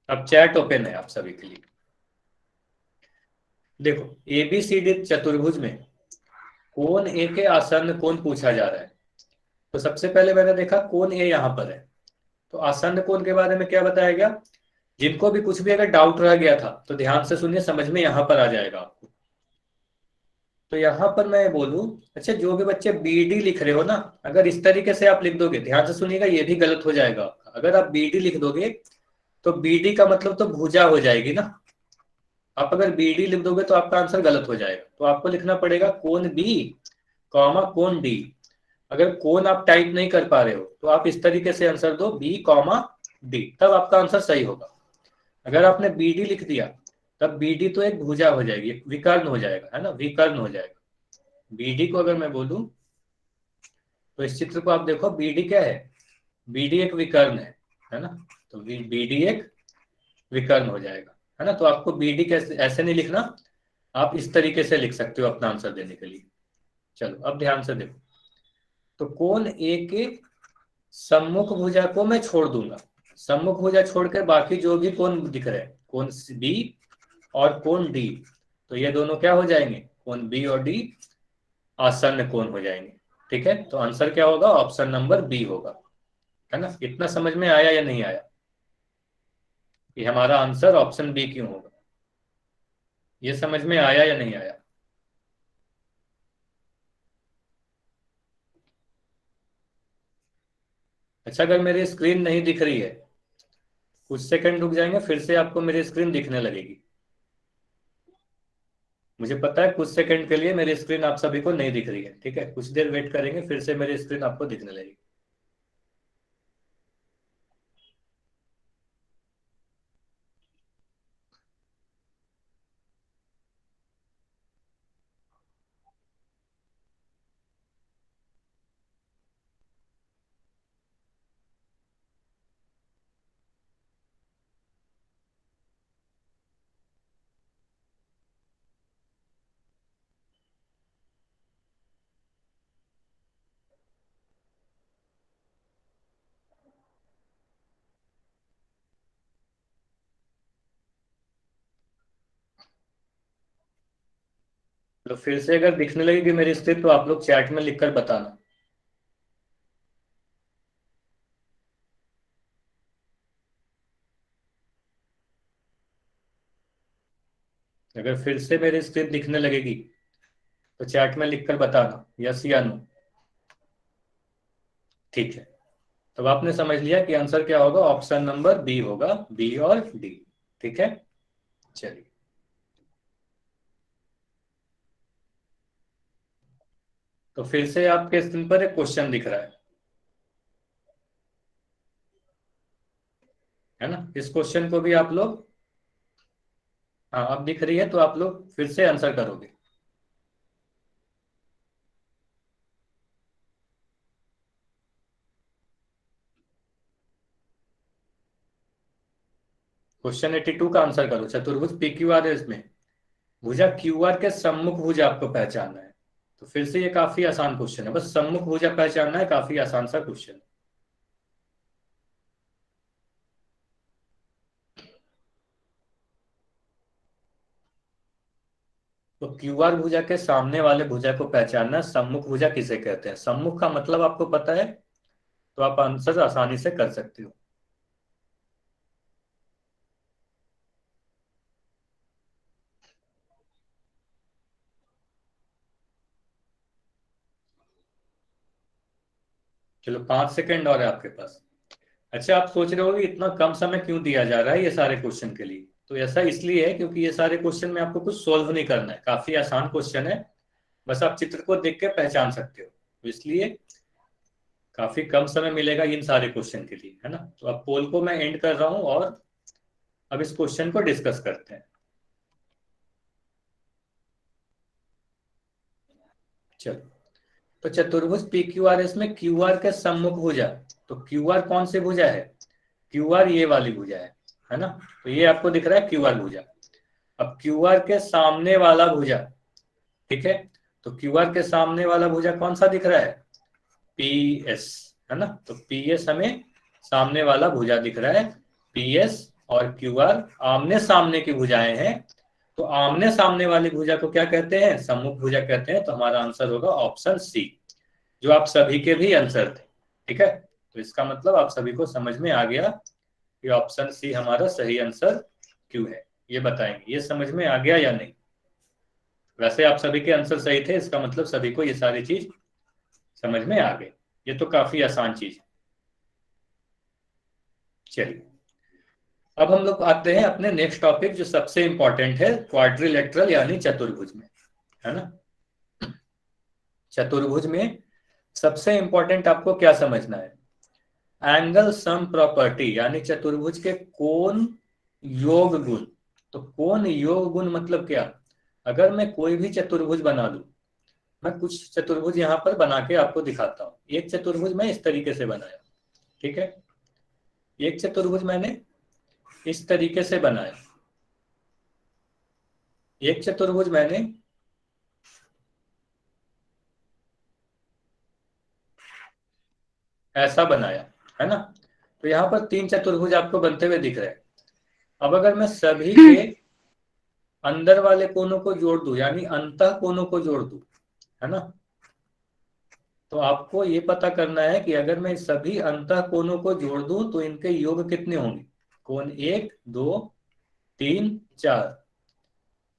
अब चैट ओपन है आप सभी के लिए। देखो एबीसीडी चतुर्भुज में कोण ए के आसन्न कोण पूछा जा रहा है। तो सबसे पहले मैंने देखा कोण ए यहां पर है, तो आसन्न कोण के बारे में क्या बताया गया। जिनको भी कुछ भी अगर डाउट रह गया था तो ध्यान से सुनिए, समझ में यहां पर आ जाएगा आपको। तो यहां पर मैं बोलूं, अच्छा जो भी बच्चे बीडी लिख रहे हो ना, अगर इस तरीके से आप लिख दोगे, ध्यान से सुनिएगा, ये भी गलत हो जाएगा आपका। अगर आप बीडी लिख दोगे तो बीडी का मतलब तो भुजा हो जाएगी ना। आप अगर बीडी लिख दोगे तो आपका आंसर गलत हो जाएगा। तो आपको लिखना पड़ेगा कोण बी कॉमा कोण डी। अगर कोण आप टाइप नहीं कर पा रहे हो तो आप इस तरीके से आंसर दो बी कॉमा डी, तब आपका आंसर सही होगा। अगर आपने बीडी लिख दिया तब बीडी तो एक भुजा हो जाएगी, एक विकर्ण हो जाएगा, है ना, विकर्ण हो जाएगा। बीडी को अगर मैं बोलूं तो इस चित्र को आप देखो, बीडी क्या है, बीडी एक विकर्ण है ना। तो बीडी एक विकर्ण हो जाएगा, है ना। तो आपको बीडी कैसे, ऐसे नहीं लिखना, आप इस तरीके से लिख सकते हो अपना आंसर देने के लिए। चलो अब ध्यान से देखो, तो कोण ए के सम्मुख भुजा को मैं छोड़ दूंगा, सम्मुख भुजा छोड़कर बाकी जो भी कोण दिख रहे हैं, कोण बी और कोण डी, तो ये दोनों क्या हो जाएंगे, कोण बी और डी आसन्न कोण हो जाएंगे। ठीक है, तो आंसर क्या होगा, ऑप्शन नंबर बी होगा, है ना। इतना समझ में आया या नहीं आया कि हमारा आंसर ऑप्शन बी क्यों होगा, ये समझ में आया या नहीं आया। अच्छा अगर मेरी स्क्रीन नहीं दिख रही है, कुछ सेकंड रुक जाएंगे, फिर से आपको मेरी स्क्रीन दिखने लगेगी। मुझे पता है कुछ सेकंड के लिए मेरी स्क्रीन आप सभी को नहीं दिख रही है, ठीक है, कुछ देर वेट करेंगे, फिर से मेरी स्क्रीन आपको दिखने लगेगी। तो फिर से अगर दिखने लगेगी मेरी स्क्रीन तो आप लोग चैट में लिखकर बताना। अगर फिर से मेरी स्क्रीन दिखने लगेगी तो चैट में लिखकर बताना यस या नो। ठीक है, तब आपने समझ लिया कि आंसर क्या होगा, ऑप्शन नंबर बी होगा, बी और डी। ठीक है, चलिए। तो फिर से आपके स्क्रीन पर एक क्वेश्चन दिख रहा है ना। इस क्वेश्चन को भी आप लोग, हाँ अब दिख रही है तो आप लोग फिर से आंसर करोगे। क्वेश्चन 82 का आंसर करो। चतुर्भुज पी क्यू आर है, इसमें भुजा क्यू आर के सम्मुख भुजा आपको पहचानना है। तो फिर से ये काफी आसान क्वेश्चन है, बस सम्मुख भुजा पहचानना है, काफी आसान सा क्वेश्चन है। तो क्यू आर भुजा के सामने वाले भुजा को पहचानना, सम्मुख भुजा किसे कहते हैं। सम्मुख का मतलब आपको पता है तो आप आंसर आसानी से कर सकते हो। चलो 5 सेकंड और है आपके पास। अच्छा, आप सोच रहे होगे इतना कम समय क्यों दिया जा रहा है ये सारे क्वेश्चन के लिए। तो ऐसा इसलिए है क्योंकि ये सारे क्वेश्चन में आपको कुछ सोल्व नहीं करना है, काफी आसान क्वेश्चन है, बस आप चित्र को देख के पहचान सकते हो, तो इसलिए काफी कम समय मिलेगा इन सारे क्वेश्चन के लिए, है ना। तो अब पोल को मैं एंड कर रहा हूं और अब इस क्वेश्चन को डिस्कस करते हैं। चलो, तो चतुर्भुज पी क्यू आर एस में क्यू आर के सम्मुख भुजा, तो क्यू आर कौन सी भुजा है, क्यू आर ये वाली भुजा है ना। तो ये आपको दिख रहा है क्यू आर भुजा। अब क्यू आर के सामने वाला भुजा, ठीक है, तो क्यू आर के सामने वाला भुजा कौन सा दिख रहा है, पी एस, है ना। तो पी एस हमें सामने वाला भुजा दिख रहा है, पी एस और क्यू आर आमने सामने की भुजाएं हैं, तो आमने सामने वाली भुजा को क्या कहते हैं, सम्मुख भुजा कहते हैं। तो हमारा आंसर होगा ऑप्शन सी, जो आप सभी के भी आंसर थे, ठीक है। तो इसका मतलब आप सभी को समझ में आ गया कि ऑप्शन सी हमारा सही आंसर क्यों है, ये बताएंगे। ये समझ में आ गया या नहीं। वैसे आप सभी के आंसर सही थे, इसका मतलब सभी को ये सारी चीज समझ में आ गई। ये तो काफी आसान चीज है। चलिए, अब हम लोग आते हैं अपने नेक्स्ट टॉपिक जो सबसे इंपॉर्टेंट है, क्वाड्रिलेटरल यानी चतुर्भुज में, है ना। चतुर्भुज में सबसे इंपॉर्टेंट आपको क्या समझना है, एंगल सम प्रॉपर्टी, यानी चतुर्भुज के कोण योग गुण। तो कोण योग गुण मतलब क्या, अगर मैं कोई भी चतुर्भुज बना लूं, मैं कुछ चतुर्भुज यहां पर बना के आपको दिखाता हूं। एक चतुर्भुज मैं इस तरीके से बनाया, ठीक है, एक चतुर्भुज मैंने इस तरीके से बनाया, एक चतुर्भुज मैंने ऐसा बनाया, है ना। तो यहां पर 3 चतुर्भुज आपको बनते हुए दिख रहे हैं। अब अगर मैं सभी के अंदर वाले कोनों को जोड़ दूं, यानी अंतः कोनों को जोड़ दूं, है ना, तो आपको ये पता करना है कि अगर मैं सभी अंतः कोनों को जोड़ दूं तो इनके योग कितने होंगे, कोण 1 2 3 4।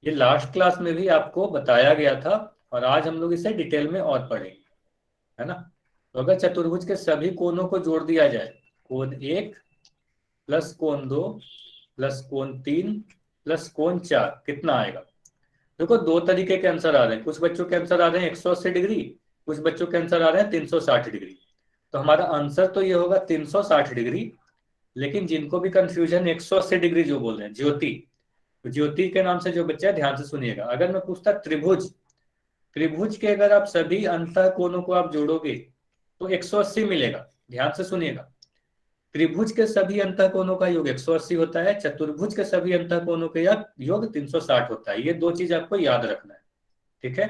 ये लास्ट क्लास में भी आपको बताया गया था और आज हम लोग इसे डिटेल में और पढ़ेंगे, है ना। तो अगर चतुर्भुज के सभी कोनों को जोड़ दिया जाए, कोण 1 प्लस कोण 2 प्लस कोण 3 प्लस कोण 4, कितना आएगा। देखो, दो तरीके के आंसर आ रहे हैं, कुछ बच्चों के आंसर आ रहे हैं 180 डिग्री, कुछ बच्चों के आंसर आ रहे हैं 360 डिग्री। तो हमारा आंसर तो ये होगा 360 डिग्री, लेकिन जिनको भी कंफ्यूजन 180 डिग्री जो बोल रहे हैं, ज्योति, तो ज्योति के नाम से जो बच्चा है ध्यान से सुनिएगा। अगर मैं पूछता त्रिभुज, त्रिभुज के अगर आप सभी अंतः कोनों को आप जोड़ोगे तो 180 मिलेगा, ध्यान से सुनिएगा। त्रिभुज के सभी अंतः कोनों का योग 180 होता है, चतुर्भुज के सभी अंतः कोनों का योग 360 होता है। ये दो चीज आपको याद रखना है, ठीक है।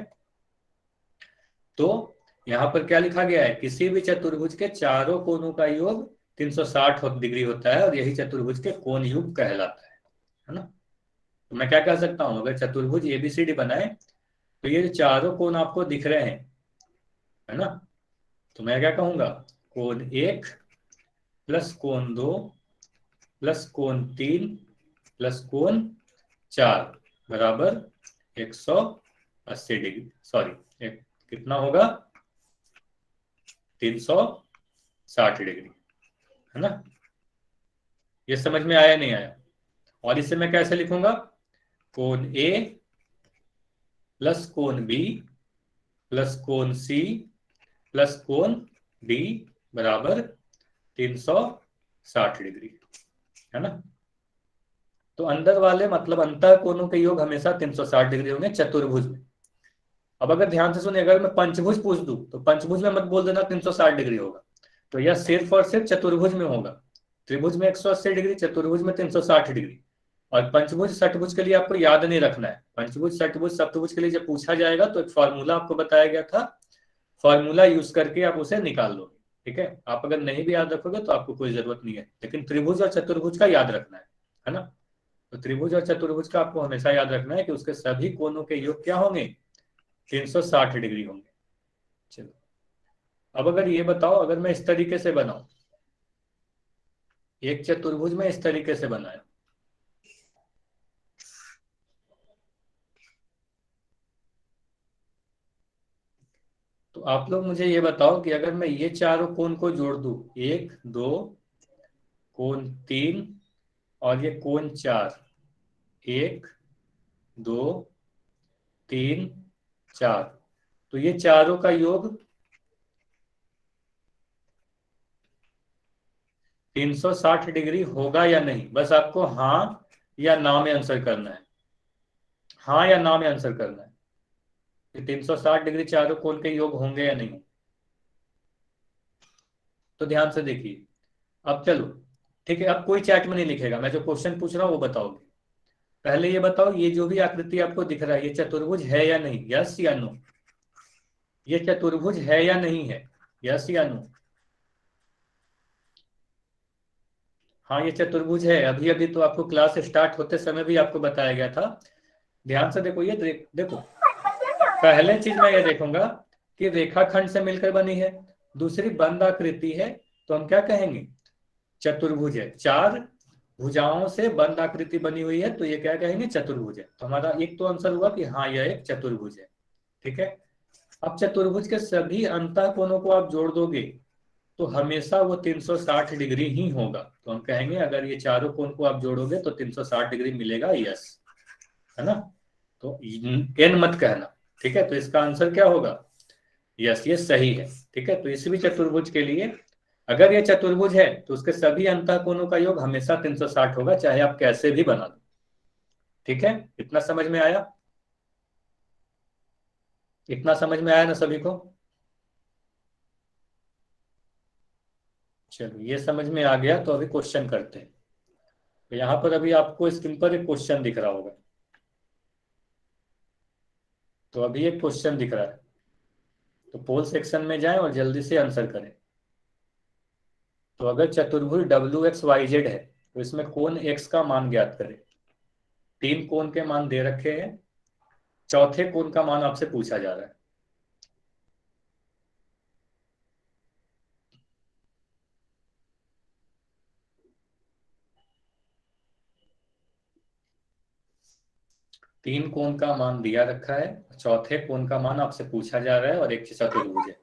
तो यहां पर क्या लिखा गया है, किसी भी चतुर्भुज के चारों कोनों का योग 360 डिग्री होता है और यही चतुर्भुज के कोण योग कहलाता है ना। तो मैं क्या कह सकता हूं, अगर चतुर्भुज एबीसीडी बनाए तो ये जो चारों कोण आपको दिख रहे हैं, है ना, तो मैं क्या कहूंगा, कोण 1 प्लस कोण 2 प्लस कोण 3 प्लस कोण 4 बराबर 180 डिग्री, सॉरी कितना होगा, 360 डिग्री, है ना। ये समझ में आया नहीं आया। और इसे मैं कैसे लिखूंगा, कोण ए प्लस कोण बी प्लस कोण सी प्लस कोण डी बराबर 360 डिग्री, है ना। तो अंदर वाले मतलब अंतः कोणों के योग हमेशा 360 डिग्री होंगे चतुर्भुज में। अब अगर ध्यान से सुनिए, अगर मैं पंचभुज पूछ दूं तो पंचभुज में मत बोल देना 360 डिग्री होगा, तो यह सिर्फ और सिर्फ चतुर्भुज में होगा। त्रिभुज में 180 डिग्री, चतुर्भुज में 360 डिग्री। और पंचभुज षटभुज के लिए आपको याद नहीं रखना है, पंचभुज षटभुज सप्तभुज के लिए जब पूछा जाएगा तो एक फॉर्मूला आपको बताया गया था, फॉर्मूला यूज करके आप उसे निकाल लोगे, ठीक है। आप अगर नहीं भी याद रखोगे तो आपको कोई जरूरत नहीं है, लेकिन त्रिभुज और चतुर्भुज का याद रखना है ना। तो त्रिभुज और चतुर्भुज का आपको हमेशा याद रखना है कि उसके सभी कोनों के योग क्या होंगे, 360 डिग्री होंगे। चलो, अब अगर ये बताओ, अगर मैं इस तरीके से बनाऊं, एक चतुर्भुज में इस तरीके से बनाया, तो तो आप लोग मुझे ये बताओ कि अगर मैं ये चारों कोण को जोड़ दूं, 1 2 कोण 3 और ये कोण 4, 1 2 3 4, तो ये चारों का योग 360 डिग्री होगा या नहीं? बस आपको हाँ या ना में आंसर करना है, हाँ या ना में आंसर करना है कि 360 डिग्री चारों कोण के योग होंगे या नहीं। तो ध्यान से देखिए। अब चलो ठीक है, अब कोई चैट में नहीं लिखेगा, मैं जो क्वेश्चन पूछ रहा हूँ वो बताओगे। पहले ये बताओ, ये जो भी आकृति आपको दिख रहा है ये चतुर्भुज है या नहीं? यस या नो? ये चतुर्भुज है या नहीं है? यस या नो? हाँ ये चतुर्भुज है। अभी अभी तो आपको क्लास स्टार्ट होते समय भी आपको बताया गया था। ध्यान से देखो, ये देखो, पहले चीज मैं ये देखूंगा कि रेखाखंड से मिलकर बनी है, दूसरी बंद आकृति है, तो हम क्या कहेंगे? चतुर्भुज है। चार भुजाओं से बंद आकृति बनी हुई है, तो ये क्या कहेंगे? चतुर्भुज है। तो हमारा एक तो आंसर हुआ कि हाँ यह एक चतुर्भुज है। ठीक है। अब चतुर्भुज के सभी अंतः कोणों को आप जोड़ दोगे तो हमेशा वो 360 डिग्री ही होगा। तो हम कहेंगे अगर ये चारों कोण को आप जोड़ोगे तो 360 डिग्री मिलेगा, यस, है ना? तो एन मत कहना, ठीक है? तो इसका आंसर क्या होगा? यस, ये सही है। ठीक है, तो इस भी चतुर्भुज के लिए अगर ये चतुर्भुज है तो उसके सभी अंतः कोणों का योग हमेशा 360 होगा, चाहे आप कैसे भी बना दो। ठीक है, इतना समझ में आया? इतना समझ में आया ना सभी को? चलो ये समझ में आ गया, तो अभी क्वेश्चन करते हैं। तो यहां पर अभी आपको स्क्रीन पर एक क्वेश्चन दिख रहा होगा। तो अभी एक क्वेश्चन दिख रहा है, तो पोल सेक्शन में जाएं और जल्दी से आंसर करें। तो अगर चतुर्भुज WXYZ है तो इसमें कोण x का मान ज्ञात करें। 3 कोण के मान दे रखे हैं, चौथे कोण का मान आपसे पूछा जा रहा है। तीन कोण का मान दिया रखा है, चौथे कोण का मान आपसे पूछा जा रहा है, और एक चतुर्भुज है।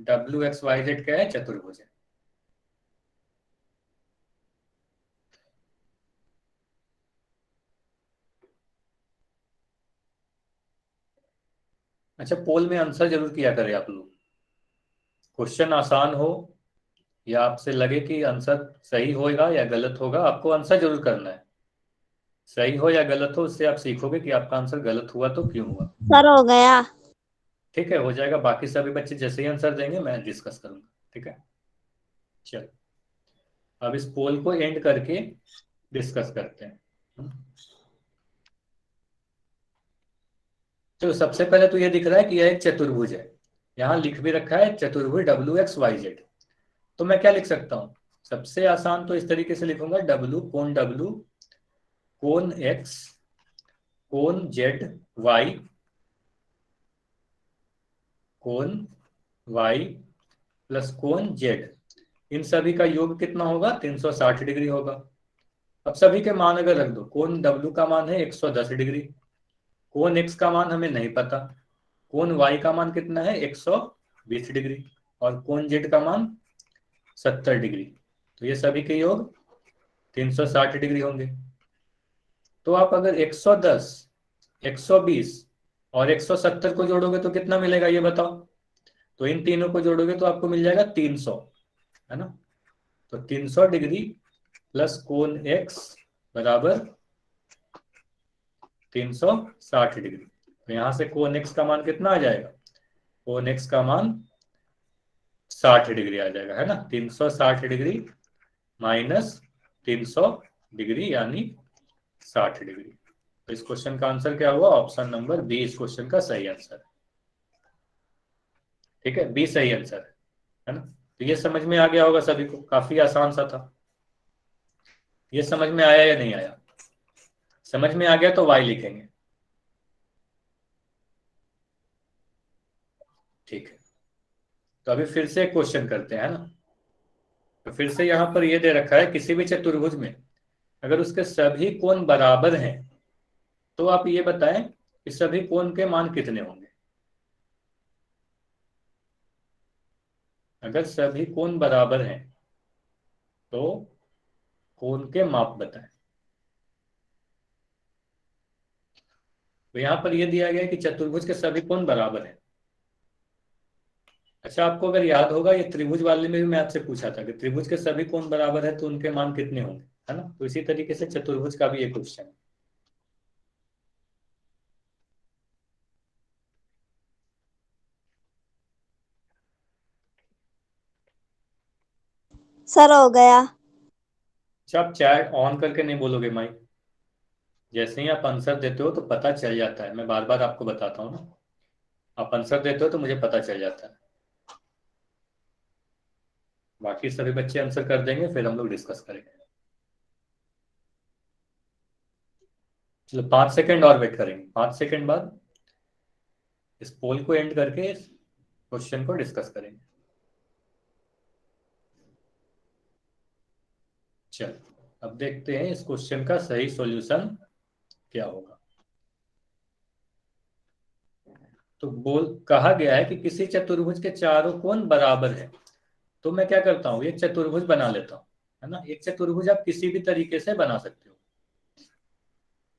WXYZ क्या है? चतुर्भुज है। अच्छा, पोल में आंसर जरूर किया करें आप लोग। क्वेश्चन आसान हो या आपसे लगे कि आंसर सही होगा या गलत होगा, आपको आंसर जरूर करना है। सही हो या गलत हो, उससे आप सीखोगे कि आपका आंसर गलत हुआ तो क्यों हुआ। सर हो गया। ठीक है, हो जाएगा। बाकी सभी बच्चे जैसे ही आंसर देंगे मैं डिस्कस करूंगा। ठीक है, चलो अब इस पोल को एंड करके डिस्कस करते हैं। तो सबसे पहले तो ये दिख रहा है कि यह एक चतुर्भुज है। यहाँ लिख भी रखा है चतुर्भुज WXYZ। तो मैं क्या लिख सकता हूँ? सबसे आसान तो इस तरीके से लिखूंगा, W कोण W कोण X कोण Z Y कोण Y प्लस कोण Z, इन सभी का योग कितना होगा? 360 डिग्री होगा। अब सभी के मान अगर रख दो, कोण W का मान है 110 डिग्री, कोण X का मान हमें नहीं पता, कोण Y का मान कितना है? 120 डिग्री, और कोण Z का मान 70 डिग्री। तो ये सभी के योग 360 डिग्री होंगे। तो आप अगर 110, 120 और 170 को जोड़ोगे तो कितना मिलेगा ये बताओ? तो इन तीनों को जोड़ोगे तो आपको मिल जाएगा 300, है ना? तो 300 डिग्री प्लस कोण x बराबर 360 डिग्री। तो यहां से कोण x का मान कितना आ जाएगा? कोण x का मान 60 डिग्री आ जाएगा, है ना? 360 डिग्री माइनस 300 डिग्री यानी 60 डिग्री। तो इस क्वेश्चन का आंसर क्या हुआ? ऑप्शन नंबर बी इस क्वेश्चन का सही आंसर है। ठीक है, बी सही आंसर है ना? तो ये समझ में आ गया होगा सभी को, काफी आसान सा था। ये समझ में आया या नहीं आया? समझ में आ गया तो वाई लिखेंगे। ठीक है, तो अभी फिर से क्वेश्चन करते हैं, है ना? तो फिर से यहां पर ये दे रखा है, किसी भी चतुर्भुज में अगर उसके सभी कोण बराबर हैं तो आप ये बताएं कि सभी कोण के मान कितने होंगे। अगर सभी कोण बराबर हैं तो कोण के माप बताएं। तो यहां पर यह दिया गया है कि चतुर्भुज के सभी कोण बराबर हैं। अच्छा, आपको अगर याद होगा ये त्रिभुज वाले में भी मैं आपसे पूछा था कि त्रिभुज के सभी कोण बराबर है तो उनके मान कितने होंगे, है ना। तो इसी तरीके से चतुर्भुज का भी एक क्वेश्चन है। सर हो गया। अच्छा, आप चैट ऑन करके नहीं बोलोगे माइक। जैसे ही आप आंसर देते हो तो पता चल जाता है, मैं बार बार आपको बताता हूँ ना। आप आंसर देते हो तो मुझे पता चल जाता है। बाकी सभी बच्चे आंसर कर देंगे फिर हम लोग डिस्कस करेंगे। चलो 5 सेकंड और वेट करेंगे, 5 सेकंड बाद इस पोल को एंड करके इस क्वेश्चन को डिस्कस करेंगे। चलो अब देखते हैं इस क्वेश्चन का सही सॉल्यूशन क्या होगा। तो बोल कहा गया है कि किसी चतुर्भुज के चारों कोण बराबर है। तो मैं क्या करता हूँ, एक चतुर्भुज बना लेता हूँ, है ना। एक चतुर्भुज आप किसी भी तरीके से बना सकते हो।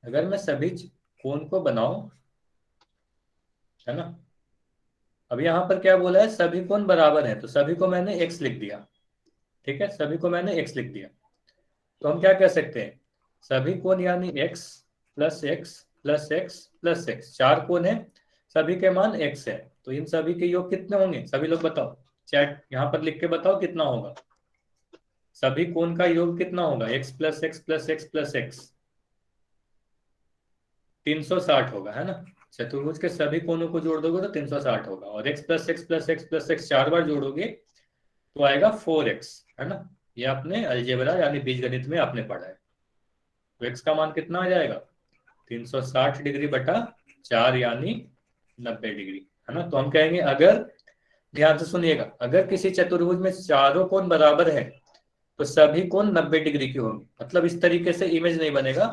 अगर मैं सभी कोण को बनाऊं, है ना। अब यहाँ पर क्या बोला है, सभी कोण बराबर है तो सभी को मैंने x लिख दिया। ठीक है, सभी को मैंने x लिख दिया। तो हम क्या कह सकते हैं, सभी कोण यानी x plus x plus x plus x, चार कोण है, सभी के मान x है। तो इन सभी के योग कितने होंगे, सभी लोग बताओ। चैट यहाँ पर लिख के बताओ कितना होगा। सभी कोण का योग कितना होगा, x plus x plus x plus x, 360 होगा, है ना। चतुर्भुज के सभी कोणों को जोड़ दोगे तो 360 होगा, और x plus x plus x plus x 4 बार जोड़ोगे तो आएगा 4x, है ना। ये आपने अलजेब्रा यानी बीजगणित में आपने पढ़ा है। तो x का मान कितना आ जाएगा, 360 डिग्री बटा 4 यानी 90 डिग्री, है ना। तो हम कहेंगे, अगर ध्यान से सुनिएगा, अगर किसी चतुर्भुज में चारों कोण बराबर है तो सभी कोण 90 डिग्री की होंगे। मतलब इस तरीके से इमेज नहीं बनेगा,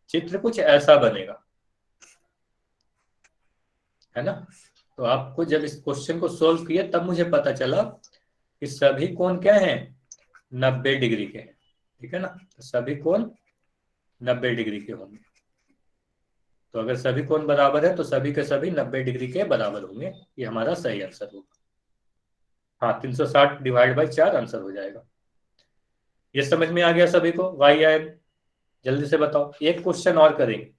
चित्र कुछ ऐसा बनेगा, है ना। तो आपको जब इस क्वेश्चन को सोल्व किया तब मुझे पता चला कि सभी कोण क्या है, 90 डिग्री के हैं। ठीक है ना, तो सभी कोण 90 डिग्री के होंगे। तो अगर सभी कोण बराबर है तो सभी के सभी 90 डिग्री के बराबर होंगे। ये हमारा सही आंसर होगा। हाँ, 360 डिवाइड बाई 4 आंसर हो जाएगा। ये समझ में आ गया सभी को, वाई आई। जल्दी से बताओ, एक क्वेश्चन और करेंगे,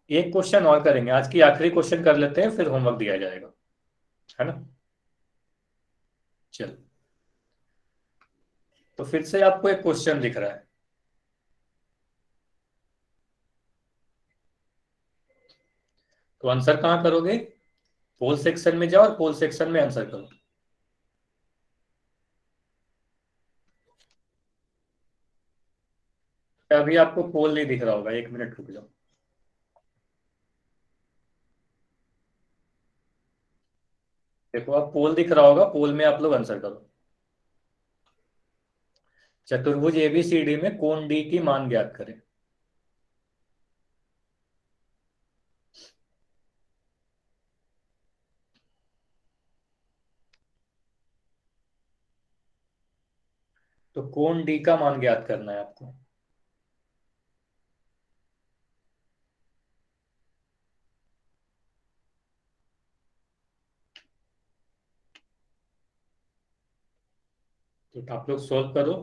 एक क्वेश्चन और करेंगे, आज की आखिरी क्वेश्चन कर लेते हैं फिर होमवर्क दिया जाएगा, है ना। चलो, तो फिर से आपको एक क्वेश्चन दिख रहा है। तो आंसर कहाँ करोगे, पोल सेक्शन में जाओ और पोल सेक्शन में आंसर करो। अभी आपको पोल नहीं दिख रहा होगा, 1 मिनट रुक जाओ। देखो अब पोल दिख रहा होगा, पोल में आप लोग आंसर करो। चतुर्भुज एबीसीडी में कोण डी की मान ज्ञात करें। तो कोण डी का मान ज्ञात करना है आपको। तो आप लोग सोल्व करो।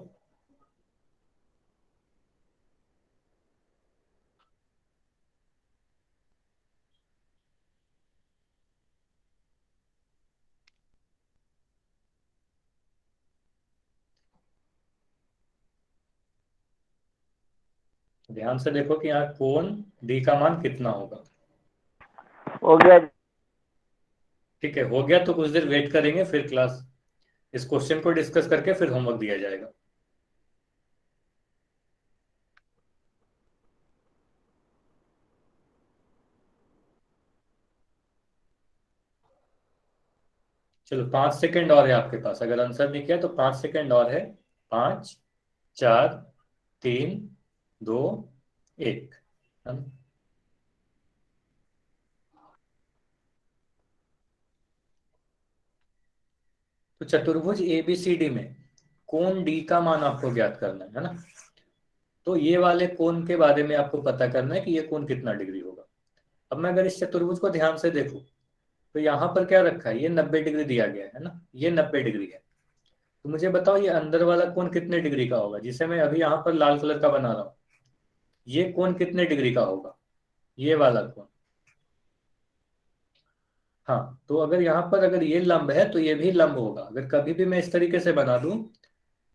ध्यान से देखो कि यहाँ कोण डी का मान कितना होगा। हो गया। ठीक है, हो गया तो कुछ देर वेट करेंगे, फिर क्लास इस क्वेश्चन को डिस्कस करके फिर होमवर्क दिया जाएगा। चलो 5 सेकंड और है आपके पास, अगर आंसर नहीं किया तो 5 सेकंड और है। 5, 4, 3, 2, 1। तो चतुर्भुज ABCD में कोण D का मान आपको ज्ञात करना है ना। तो ये वाले कोण के बारे में आपको पता करना है कि ये कोण कितना डिग्री होगा। अब मैं अगर इस चतुर्भुज को ध्यान से देखूं तो यहाँ पर क्या रखा है, ये 90 डिग्री दिया गया है ना, ये 90 डिग्री है। तो मुझे बताओ ये अंदर वाला कोण कितने डिग्री का होगा, जिसे मैं अभी यहाँ पर लाल कलर का बना रहा हूँ, ये कोण कितने डिग्री का होगा, ये वाला कोण। हाँ, तो अगर यहाँ पर अगर ये लंब है तो ये भी लंब होगा। अगर कभी भी मैं इस तरीके से बना दूं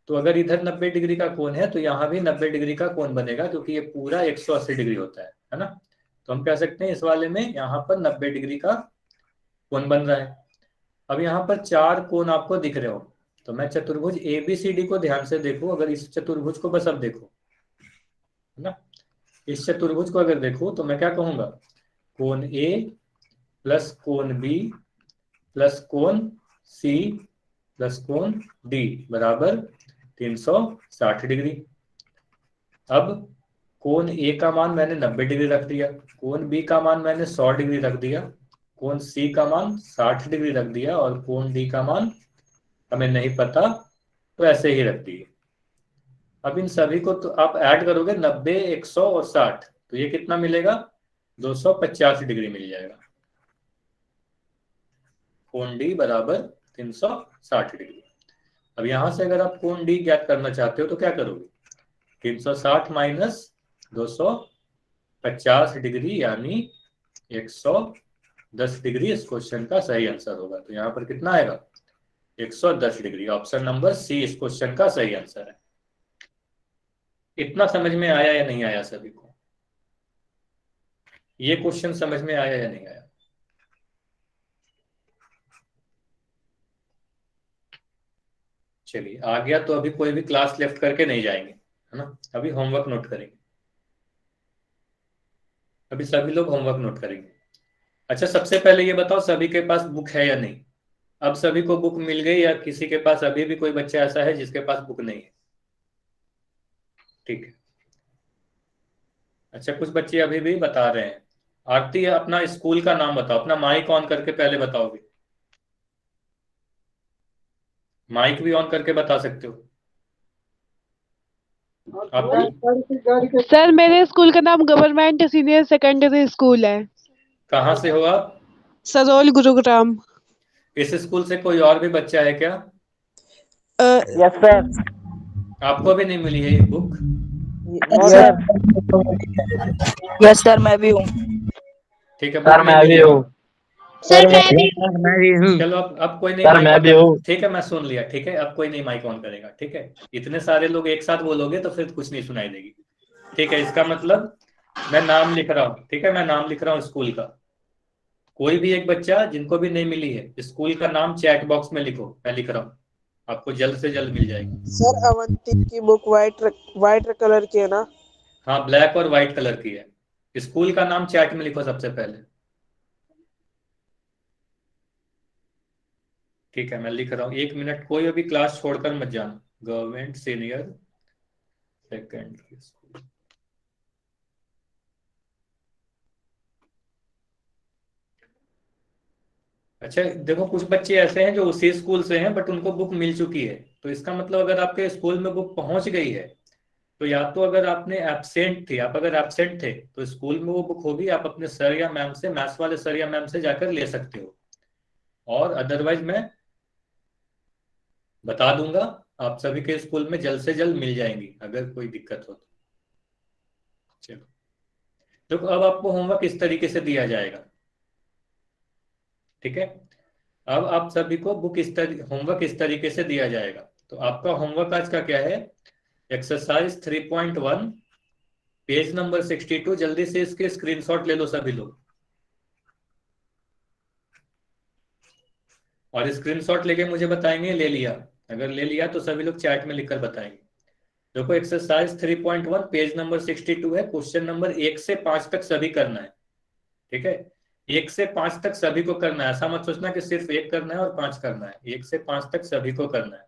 तो अगर इधर 90 डिग्री का कोण है तो यहाँ भी 90 डिग्री का कोण बनेगा, क्योंकि ये पूरा 180 डिग्री होता है ना। तो हम कह सकते हैं इस वाले में यहाँ पर 90 डिग्री का कोण बन रहा है। अब यहाँ पर 4 कोण आपको दिख रहे हो, तो मैं चतुर्भुज ABCD को ध्यान से देखूं, अगर इस चतुर्भुज को बस अब देखो है ना, इस चतुर्भुज को अगर देखो तो मैं क्या कहूंगा, कोण A प्लस कोण B प्लस कोण C प्लस कोण D बराबर 360 डिग्री। अब कोण A का मान मैंने 90 डिग्री रख दिया, कोण B का मान मैंने 100 डिग्री रख दिया, कोण C का मान 60 डिग्री रख दिया और कोण D का मान हमें नहीं पता तो ऐसे ही रख दिए। अब इन सभी को तो आप ऐड करोगे 90, 100 और 60, तो ये कितना मिलेगा, 250 डिग्री मिल जाएगा। कोण D बराबर 360 डिग्री। अब यहां से अगर आप कोण D ज्ञात करना चाहते हो तो क्या करोगे, 360 माइनस 250 डिग्री यानी 110 डिग्री इस क्वेश्चन का सही आंसर होगा। तो यहाँ पर कितना आएगा, 110 डिग्री। ऑप्शन नंबर C इस क्वेश्चन का सही आंसर है। इतना समझ में आया या नहीं आया सभी को, ये क्वेश्चन समझ में आया या नहीं आया? चलिए आ गया तो अभी कोई भी क्लास लेफ्ट करके नहीं जाएंगे है ना, अभी होमवर्क नोट करेंगे, अभी सभी लोग होमवर्क नोट करेंगे। अच्छा, सबसे पहले ये बताओ सभी के पास बुक है या नहीं। अब सभी को बुक मिल गई या किसी के पास अभी भी कोई बच्चा ऐसा है जिसके पास बुक नहीं है? ठीक है, अच्छा कुछ बच्चे अभी भी बता रहे हैं। आरती अपना स्कूल का नाम बताओ, अपना माइक ऑन करके पहले बताओगे, माइक भी ऑन करके बता सकते हो आप। सर मेरे स्कूल का नाम गवर्नमेंट सीनियर सेकेंडरी स्कूल है। कहाँ से हो आप? सरोल गुरुग्राम। इस स्कूल से कोई और भी बच्चा है क्या? Yes sir. आपको भी नहीं मिली है ये बुक? यस सर मैं भी हूँ। ठीक है सर मैं भी हूँ। सर मैं भी हूँ। चलो अब कोई नहीं, सर मैं भी हूँ। ठीक है मैं सुन लिया, ठीक है अब कोई नहीं माइक ऑन करेगा, ठीक है। इतने सारे लोग एक साथ बोलोगे तो फिर कुछ नहीं सुनाई देगी, ठीक है। इसका मतलब मैं नाम लिख रहा हूँ, ठीक है, मैं नाम लिख रहा हूँ स्कूल का। कोई भी एक बच्चा जिनको भी नहीं मिली है स्कूल का नाम चैट बॉक्स में लिखो, मैं लिख रहा हूँ, आपको जल्द से जल्द मिल जाएगी। सर अवंती की बुक वाइट कलर की है ना? हाँ ब्लैक और व्हाइट कलर की है। स्कूल का नाम चैट में लिखो सबसे पहले, ठीक है मैं लिख रहा हूँ, 1 मिनट, कोई अभी क्लास छोड़कर मत जाना। गवर्नमेंट सीनियर सेकेंडरी स्कूल, अच्छा देखो कुछ बच्चे ऐसे हैं जो उसी स्कूल से हैं बट उनको बुक मिल चुकी है, तो इसका मतलब अगर आपके स्कूल में बुक पहुंच गई है तो या तो अगर आपने एब्सेंट थे, आप अगर एब्सेंट थे तो स्कूल में वो बुक होगी, आप अपने सर या मैम से, मैथ्स वाले सर या मैम से जाकर ले सकते हो, और अदरवाइज मैं बता दूंगा आप सभी के स्कूल में जल्द से जल्द मिल जाएंगी अगर कोई दिक्कत हो तो। चलो देखो अब आपको होमवर्क इस तरीके से दिया जाएगा, ठीक है। अब आप सभी को होमवर्क इस तरीके से दिया जाएगा। तो आपका होमवर्क आज का क्या है, एक्सरसाइज 3.1 पेज नंबर 62, जल्दी से इसके स्क्रीनशॉट ले लो सभी लोग, और स्क्रीनशॉट लेके मुझे बताएंगे ले लिया, अगर ले लिया तो सभी लोग चैट में लिखकर बताएंगे। देखो एक्सरसाइज 3.1 पेज नंबर 62 है, क्वेश्चन नंबर 1 से 5 तक सभी करना है, ठीक है। 1 से 5 तक सभी को करना है, ऐसा मत सोचना कि सिर्फ 1 करना है और 5 करना है, 1 से 5 तक सभी को करना है।